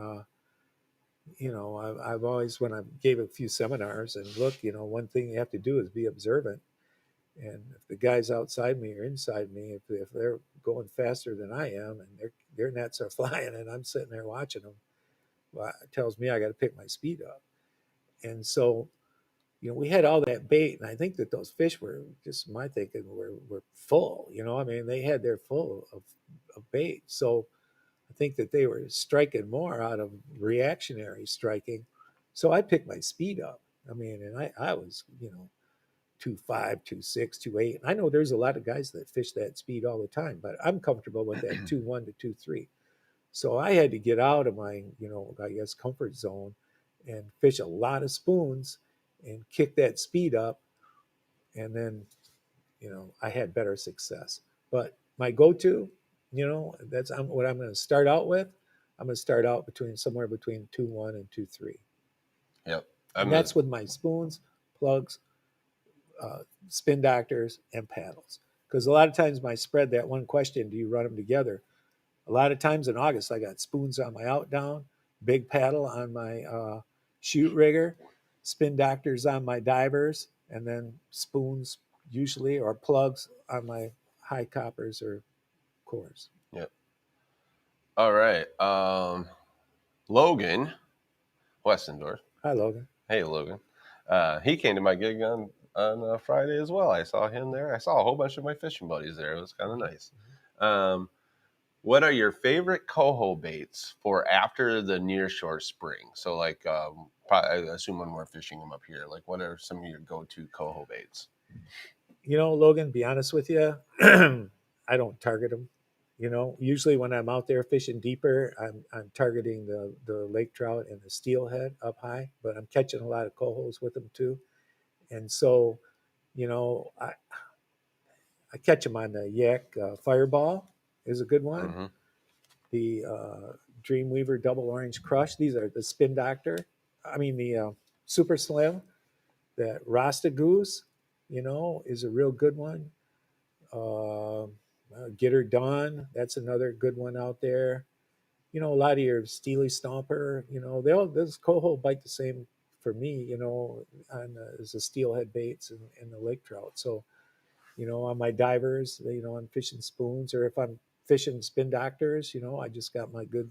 I've always, when I gave a few seminars and look, one thing you have to do is be observant. And if the guys outside me or inside me, if they're going faster than I am and their nets are flying and I'm sitting there watching them, well, it tells me I got to pick my speed up. And so, we had all that bait, and I think that those fish were just my thinking were full. I mean, they had their full of bait. So I think that they were striking more out of reactionary striking. So I picked my speed up. I mean, and I was, 2.5, 2.6, 2.8. And I know there's a lot of guys that fish that speed all the time, but I'm comfortable with that 2.1 to 2.3. So I had to get out of my, I guess, comfort zone and fish a lot of spoons and kick that speed up. And then, I had better success. But my go-to, that's what I'm going to start out with. I'm going to start out somewhere between 2.1 and 2.3. yep. And that's with my spoons, plugs, spin doctors, and paddles. Because a lot of times my spread, that one question, do you run them together? A lot of times in August, I got spoons on my out down, big paddle on my shoot rigger, spin doctors on my divers, and then spoons usually or plugs on my high coppers or cores. Yep. All right. Logan Westendorf. Hi, Logan. Hey, Logan. He came to my gig on Friday as well. I saw him there. I saw a whole bunch of my fishing buddies there. It was kind of nice. Um, what are your favorite coho baits for after the nearshore spring? So, like, probably, I assume when we're fishing them up here, like, what are some of your go-to coho baits? Logan, be honest with you, I don't target them. Usually when I'm out there fishing deeper, I'm targeting the lake trout and the steelhead up high, but I'm catching a lot of cohos with them too. And so, you know, I, I catch them on the yak. Fireball is a good one. Mm-hmm. The Dreamweaver Double Orange Crush. These are the Spin Doctor. I mean, the Super Slim. That Rasta Goose, is a real good one. Uh, Get Her Done. That's another good one out there. A lot of your Steely Stomper, those coho bite the same for me, as the steelhead baits and the lake trout. So, on my divers, I'm fishing spoons, or if I'm fishing spin doctors, I just got my good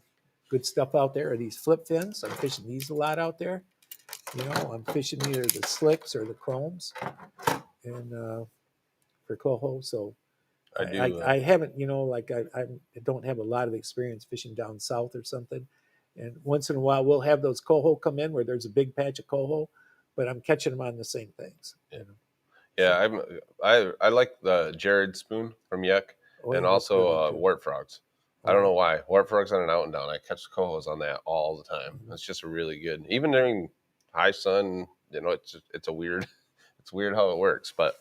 stuff out there. Are these flip fins? I'm fishing these a lot out there. I'm fishing either the slicks or the chromes, and for coho. So I do. I haven't, like I don't have a lot of experience fishing down south or something. And once in a while, we'll have those coho come in where there's a big patch of coho, but I'm catching them on the same things. Yeah, So, I like the Jared spoon from Yuck, oh and yeah, that's a good also one too. Wart Frogs. I don't know why. Warp Forks on an out and down. I catch cohos on that all the time. It's just really good. Even during high sun, it's a weird, it's weird how it works. But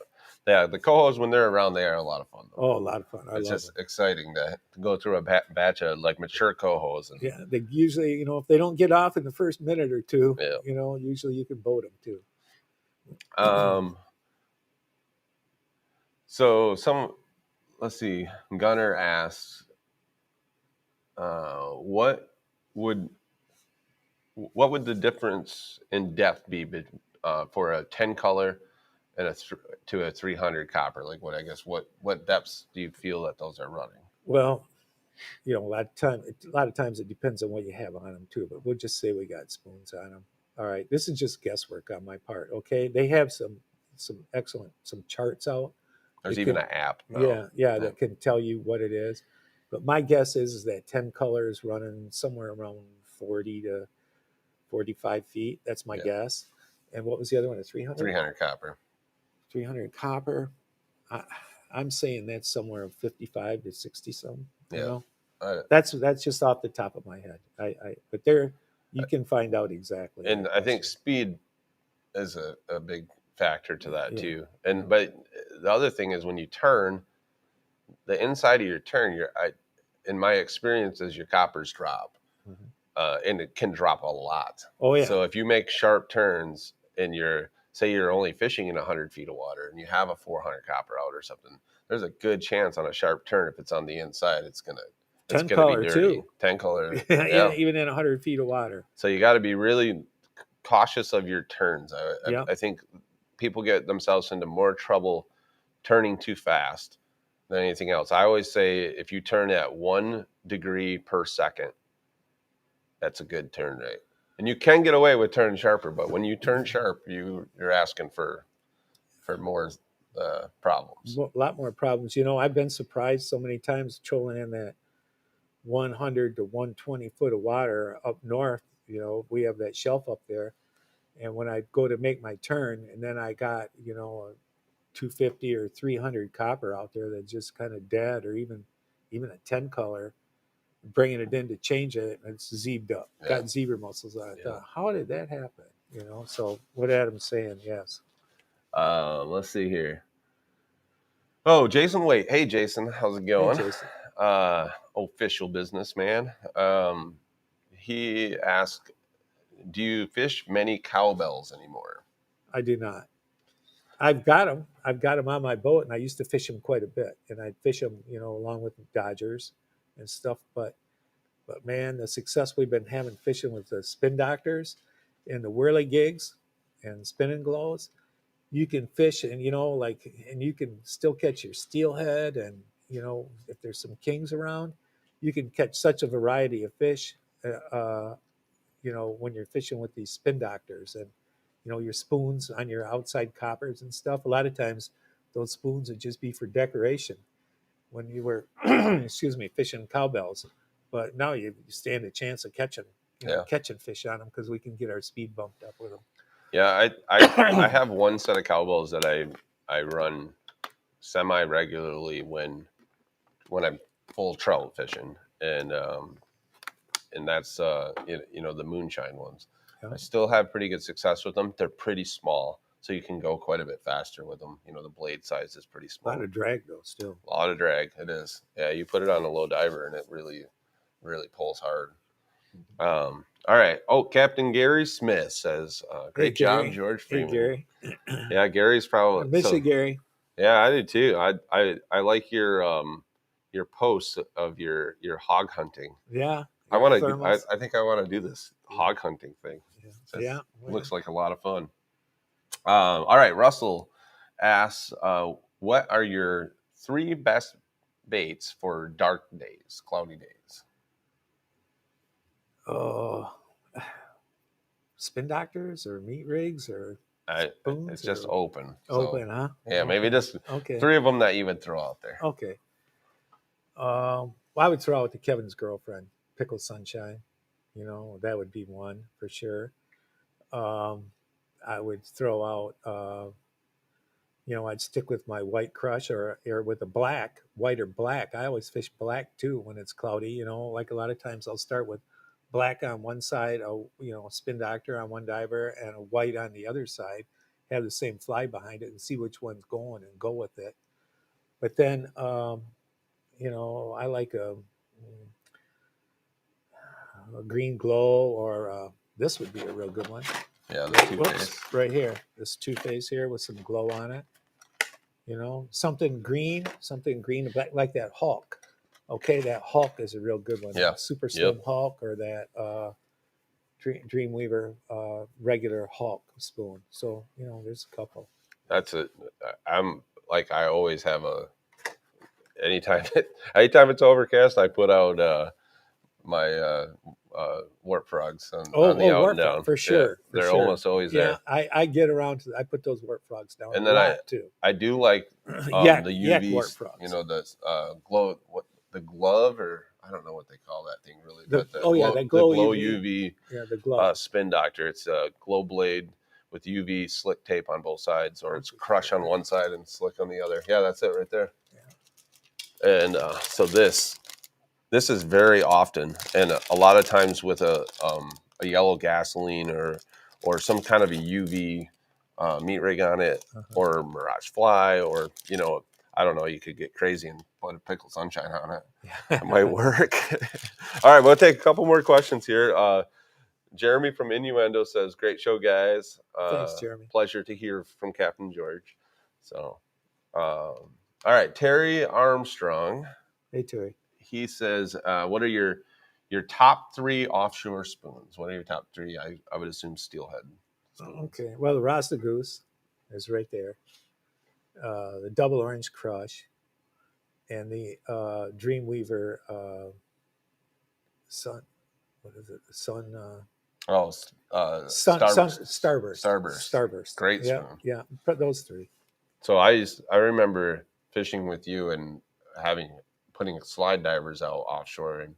yeah, the cohos when they're around, they are a lot of fun. Though. Oh, a lot of fun. It's love just them. exciting to go through a batch of like mature cohos. And Yeah, they usually, if they don't get off in the first minute or two, yeah. Usually you can boat them too. So let's see. Gunner asks, what would the difference in depth be for a 10 color and to a 300 copper? Like what depths do you feel that those are running? Well, a lot of times it depends on what you have on them too. But we'll just say we got spoons on them. All right, this is just guesswork on my part. Okay, they have some excellent charts out. There's even an app now. Yeah, that can tell you what it is. But my guess is that 10 colors running somewhere around 40 to 45 feet. That's my guess. And what was the other one? A 300? 300 copper. 300 copper. I'm saying that's somewhere 55 to 60 some. That's just off the top of my head. But there you can find out exactly. And I think speed is a big factor to that too. And but the other thing is when you turn, the inside of your turn, in my experience, is your coppers drop, and it can drop a lot. Oh yeah. So if you make sharp turns and say you're only fishing in 100 feet of water and you have a 400 copper out or something, there's a good chance on a sharp turn if it's on the inside, it's gonna 10 color be dirty. too. 10 color, yeah, even in 100 feet of water. So you got to be really cautious of your turns. I think people get themselves into more trouble turning too fast than anything else. I always say if you turn at 1 degree per second, that's a good turn rate. And you can get away with turning sharper, but when you turn sharp, you're asking for more problems. A lot more problems. I've been surprised so many times trolling in that 100 to 120 foot of water up north. We have that shelf up there. And when I go to make my turn, and then I got, a 250 or 300 copper out there that's just kind of dead, or even a 10 color, bringing it in to change it, and it's zeebed up, got zebra muscles on it. Yeah. How did that happen? So what Adam's saying, yes. Let's see here. Oh, Jason, wait. Hey, Jason, how's it going? Hey, Jason. Official businessman. He asked, do you fish many cowbells anymore? I do not. I've got them. I've got them on my boat, and I used to fish them quite a bit. And I'd fish them, along with Dodgers and stuff. But man, the success we've been having fishing with the spin doctors and the whirly gigs and spinning glows, you can fish and and you can still catch your steelhead, and if there's some kings around, you can catch such a variety of fish. When you're fishing with these spin doctors and your spoons on your outside coppers and stuff. A lot of times, those spoons would just be for decoration when you were, fishing cowbells. But now you stand a chance of catching fish on them because we can get our speed bumped up with them. Yeah, I have one set of cowbells that I run semi regularly when I'm full trout fishing, and that's the moonshine ones. Yeah. I still have pretty good success with them. They're pretty small, so you can go quite a bit faster with them. The blade size is pretty small. A lot of drag though, still. A lot of drag. It is. Yeah, you put it on a low diver and it really, really pulls hard. All right. Oh, Captain Gary Smith says, "Great job, George Freeman." Hey, Gary. Yeah, Gary's probably. I miss you, Gary. Yeah, I do too. I like your posts of your hog hunting. Yeah. I want to. I think I want to do this hog hunting thing. Yeah. Looks like a lot of fun. All right. Russell asks, "What are your 3 best baits for dark days, cloudy days?" Oh, spin doctors or meat rigs or spoons? It's just open. Open, huh? Yeah, okay. Maybe just 3 of them that you would throw out there. Okay. Well, I would throw out the Kevin's girlfriend, Pickle Sunshine. That would be one for sure. I would throw out I'd stick with my white crush or with a black, white or black. I always fish black too when it's cloudy. Like a lot of times I'll start with black on one side, a spin doctor on one diver, and a white on the other side. Have the same fly behind it and see which one's going and go with it. But then, I like a green glow, or this would be a real good one. Yeah, the two-face. Right here, this two-face here with some glow on it. Something green, like that Hulk. Okay, that Hulk is a real good one. Yeah. That Super Slim Hulk, or that Dreamweaver regular Hulk spoon. So there's a couple. That's it. I'm like, I always have anytime it's overcast, I put out my warp frogs on the out and down. For sure. Yeah, they're almost always there. I get around to. I put those warp frogs down, and then I do like the UV warp frogs. The glow, the glove, or I don't know what they call that thing really. The glow UV the glove spin doctor. It's a glow blade with UV slick tape on both sides, or it's crush on one side and slick on the other. Yeah, that's it right there. Yeah. And so this is very often, and a lot of times with a yellow gasoline or some kind of a UV meat rig on it, or Mirage Fly, or I don't know, you could get crazy and put a pickle sunshine on it. Yeah. It might work. All right, we'll take a couple more questions here. Jeremy from Innuendo says, "Great show, guys." Thanks, Jeremy. Pleasure to hear from Captain George. So, all right, Terry Armstrong. Hey, Terry. He says, "What are your top 3 offshore spoons? What are your top 3?" I would assume steelhead spoons. Okay. Well, the Rasta Goose is right there. The Double Orange Crush, and the Dreamweaver Sun. What is it? The Sun. Starburst. Great spoon. Yeah. Put those 3. So I remember fishing with you and putting slide divers out offshore,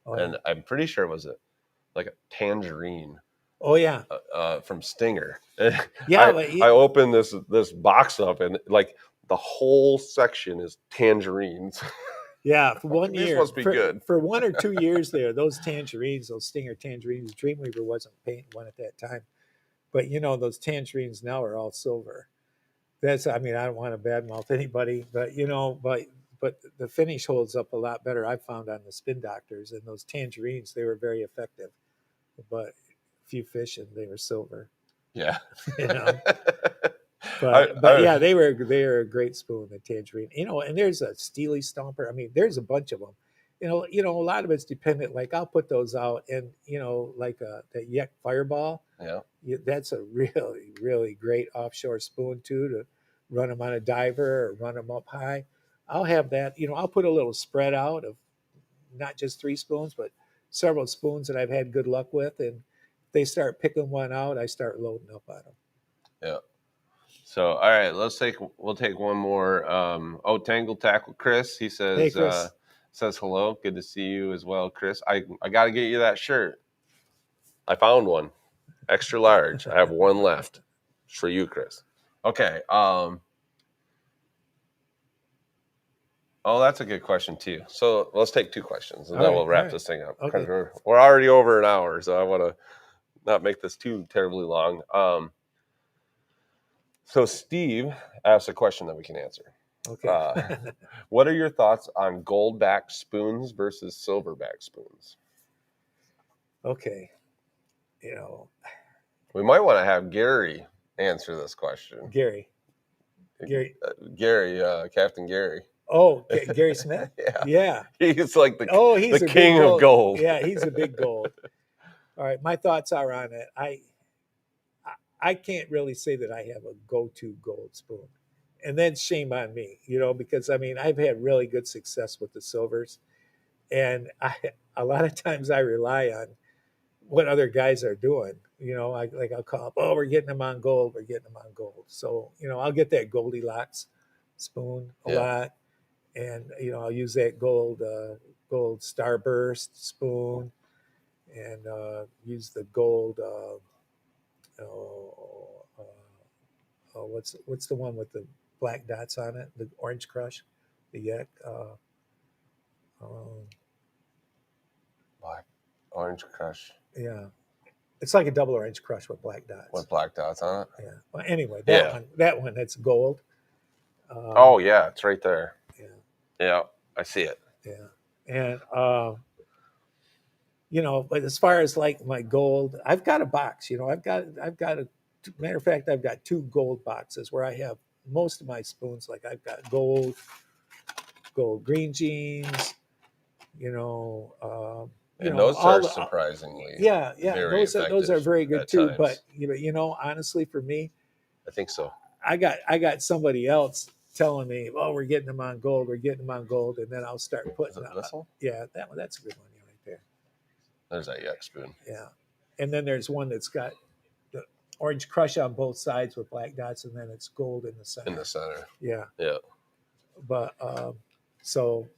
and I'm pretty sure it was like a tangerine. Oh yeah. From Stinger. Yeah. I opened this box up, and like the whole section is tangerines. Yeah, for 1 year. These must be good. For 1 or 2 years there, those Stinger tangerines, Dreamweaver wasn't painting one at that time. But those tangerines now are all silver. I don't want to badmouth anybody, but but the finish holds up a lot better, I found, on the spin doctors, and those tangerines, they were very effective. But few fish and they were silver. Yeah. But yeah, they were a great spoon, the tangerine. And there's a Steely Stomper. There's a bunch of them. A lot of it's dependent. Like I'll put those out, and like that Yek Fireball. Yeah. That's a really, really great offshore spoon too, to run them on a diver or run them up high. I'll have that. I'll put a little spread out of not just 3 spoons, but several spoons that I've had good luck with, and if they start picking one out, I start loading up on them. Yeah. So, all right, we'll take one more. Tangle Tackle Chris, he says, hey, Chris. Says hello. Good to see you as well, Chris. I got to get you that shirt. I found one, extra large. I have one left. It's for you, Chris. Okay. That's a good question too. So let's take 2 questions, and then we'll wrap this thing up. Okay. We're already over an hour, so I want to not make this too terribly long. So Steve asked a question that we can answer. Okay. What are your thoughts on gold-back spoons versus silverback spoons? Okay. We might want to have Gary answer this question. Gary, Captain Gary. Oh, Gary Smith? Yeah. He's like he's the king of gold. Yeah, he's a big gold. All right, my thoughts are on it. I can't really say that I have a go-to gold spoon. And then shame on me, because I've had really good success with the silvers. And a lot of times I rely on what other guys are doing. I'll call up, we're getting them on gold. So, I'll get that Goldilocks spoon a lot. And, I'll use that gold Starburst spoon, and use the gold, what's the one with the black dots on it, the Orange Crush, the Yak. Black Orange Crush Yeah, it's like a double Orange Crush with black dots. with black dots on it. Yeah. Well, anyway, Yeah. that one, that's gold. Oh yeah, it's right there. Yeah, Yeah, I see it. yeah, and but as far as like my gold, I've got a box. I've got a matter of fact, I've got two gold boxes where I have most of my spoons. Like I've got gold green jeans. And those all are the surprisingly yeah, very those are effective very good at too. times. But honestly, for me, I think so. I got somebody else telling me, "Oh, we're getting them on gold. We're getting them on gold," and then I'll start Is putting. it this one? Yeah, that's a good one right there. There's that yak spoon. Yeah, and then there's one that's got the Orange Crush on both sides with black dots, and then it's gold in the center. In the center. Yeah, Yeah. but so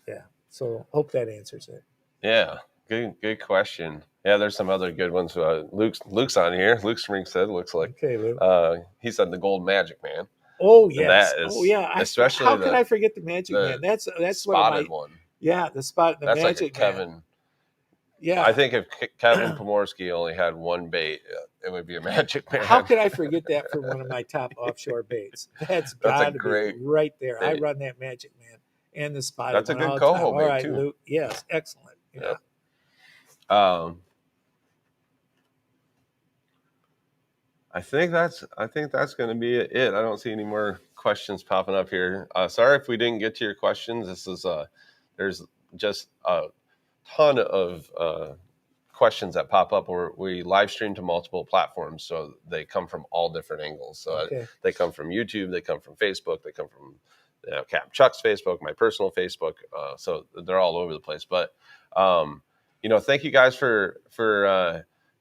yeah, so hope that answers it. Yeah. Good question. Yeah, there's some other good ones. Luke's on here. Luke Spring said, looks like. Okay, Lou. He said the Gold Magic Man. Oh And yes. that is, Oh yeah. especially How could I forget the Magic Man? That's one of spotted my. one. Yeah, the That's Magic like a Kevin. Man. Yeah. I think if Kevin Pomorski only had one bait, it would be a Magic Man. How could I forget that for one of my top offshore baits? That's got to be right there. bait. I run that Magic Man and the spotted That's a one good all the coho time. All bait, right, too. Luke. Yes, excellent. Yeah. Yep. I think that's going to be it. I don't see any more questions popping up here. Sorry if we didn't get to your questions. This is there's just a ton of questions that pop up where we live stream to multiple platforms, so they come from all different angles. So they come from YouTube, they come from Facebook, they come from Cap Chuck's Facebook, my personal Facebook. So they're all over the place. But thank you guys for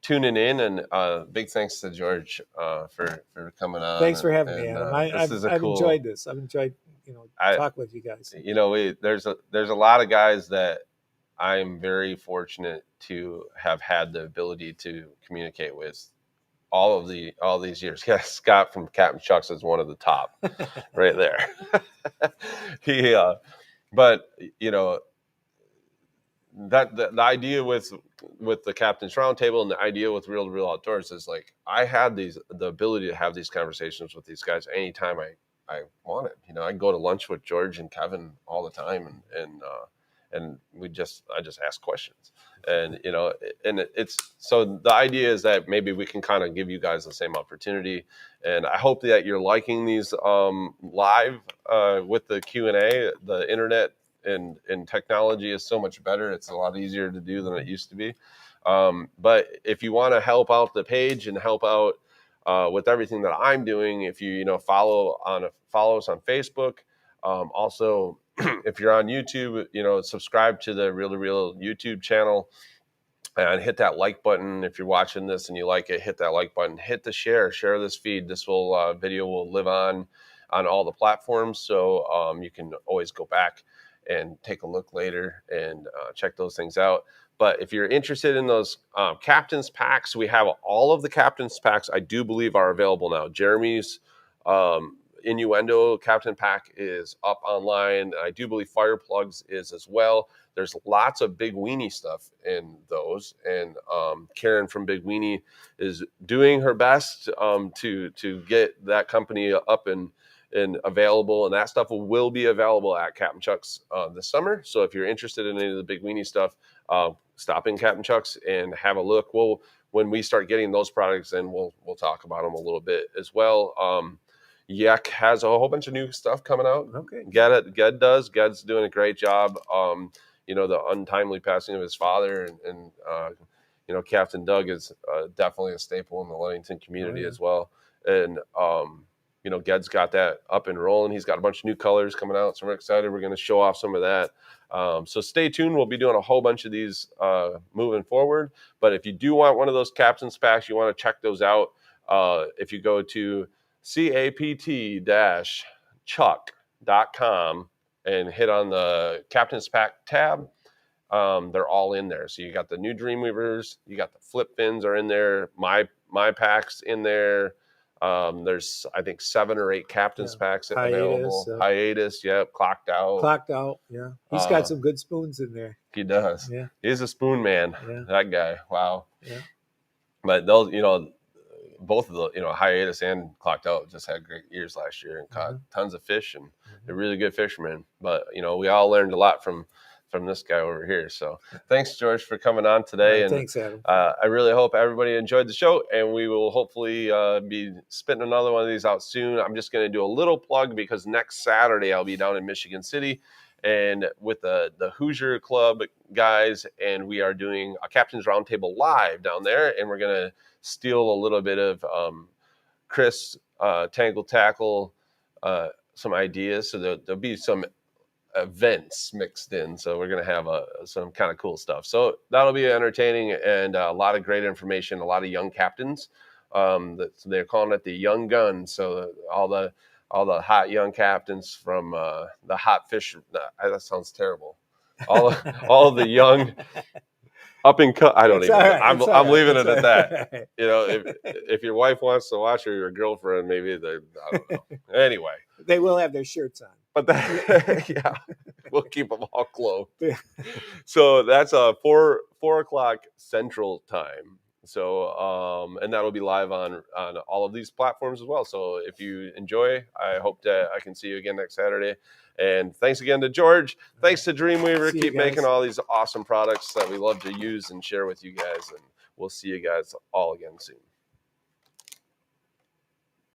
tuning in, and big thanks to George for coming on. Thanks for having me, Adam. I've enjoyed this. I've enjoyed talking with you guys. There's a lot of guys that I'm very fortunate to have had the ability to communicate with all these years. Yeah, Scott from Captain Chuck's is one of the top, right there. But that the idea with the Captain's Roundtable and the idea with Reel to Reel Outdoors is like I had the ability to have these conversations with these guys anytime I wanted. I go to lunch with George and Kevin all the time, and I just ask questions, and it's so the idea is that maybe we can kind of give you guys the same opportunity, and I hope that you're liking these live with the Q&A. The internet and technology is so much better. It's a lot easier to do than it used to be. But if you want to help out the page and help out with everything that I'm doing, if you follow us on Facebook, also if you're on YouTube, subscribe to the Reel to Reel YouTube channel and hit that like button. If you're watching this and you like it, hit that like button, hit the share this feed. This video will live on all the platforms. So you can always go back and take a look later and check those things out. But if you're interested in those captain's packs, we have all of the captain's packs. I do believe are available now. Jeremy's Innuendo Captain Pack is up online. I do believe Fire Plugs is as well. There's lots of Big Weenie stuff in those, and Karen from Big Weenie is doing her best to get that company up and available, and that stuff will be available at Captain Chuck's this summer. So if you're interested in any of the Big Weenie stuff, stop in Captain Chuck's and have a look. When we start getting those products in, we'll talk about them a little bit as well. Yak has a whole bunch of new stuff coming out. Okay. Ged does. Ged's doing a great job. The untimely passing of his father and Captain Doug is definitely a staple in the Ludington community as well. And Ged's got that up and rolling. He's got a bunch of new colors coming out, so we're excited. We're going to show off some of that. So stay tuned. We'll be doing a whole bunch of these moving forward. But if you do want one of those captain's packs, you want to check those out. If you go to capt-chuck.com and hit on the Captain's Pack tab, they're all in there. So you got the new Dreamweavers, you got the flip fins are in there, my packs in there. There's, I think, 7 or 8 captain's packs Hiatus, available. Hiatus, yep, clocked out. Clocked out, yeah. He's got some good spoons in there. He does. Yeah. He's a spoon man. Yeah. That guy. Wow. Yeah. But those, both of the, hiatus and clocked out just had great years last year and caught tons of fish, and they're really good fishermen. But we all learned a lot from this guy over here. So thanks, George, for coming on today. And thanks, Adam. I really hope everybody enjoyed the show, and we will hopefully be spitting another one of these out soon. I'm just going to do a little plug because next Saturday I'll be down in Michigan City and with the Hoosier Club guys, and we are doing a Captain's Roundtable live down there, and we're going to steal a little bit of Chris Tangle Tackle, some ideas. So there'll be some events mixed in. So we're going to have some kind of cool stuff. So that'll be entertaining and a lot of great information, a lot of young captains. They're calling it the Young Guns. So all the hot young captains from the hot fish. That sounds terrible. All of the young up and cut. I don't even. Right, I'm leaving it at that. Right. If your wife wants to watch, or your girlfriend, maybe I don't know. Anyway, they will have their shirts on. But yeah, we'll keep them all clothed. So that's 4 o'clock Central Time. So and that'll be live on all of these platforms as well. So if you enjoy, I hope that I can see you again next Saturday. And thanks again to George. Thanks to Dreamweaver. Keep making all these awesome products that we love to use and share with you guys. And we'll see you guys all again soon.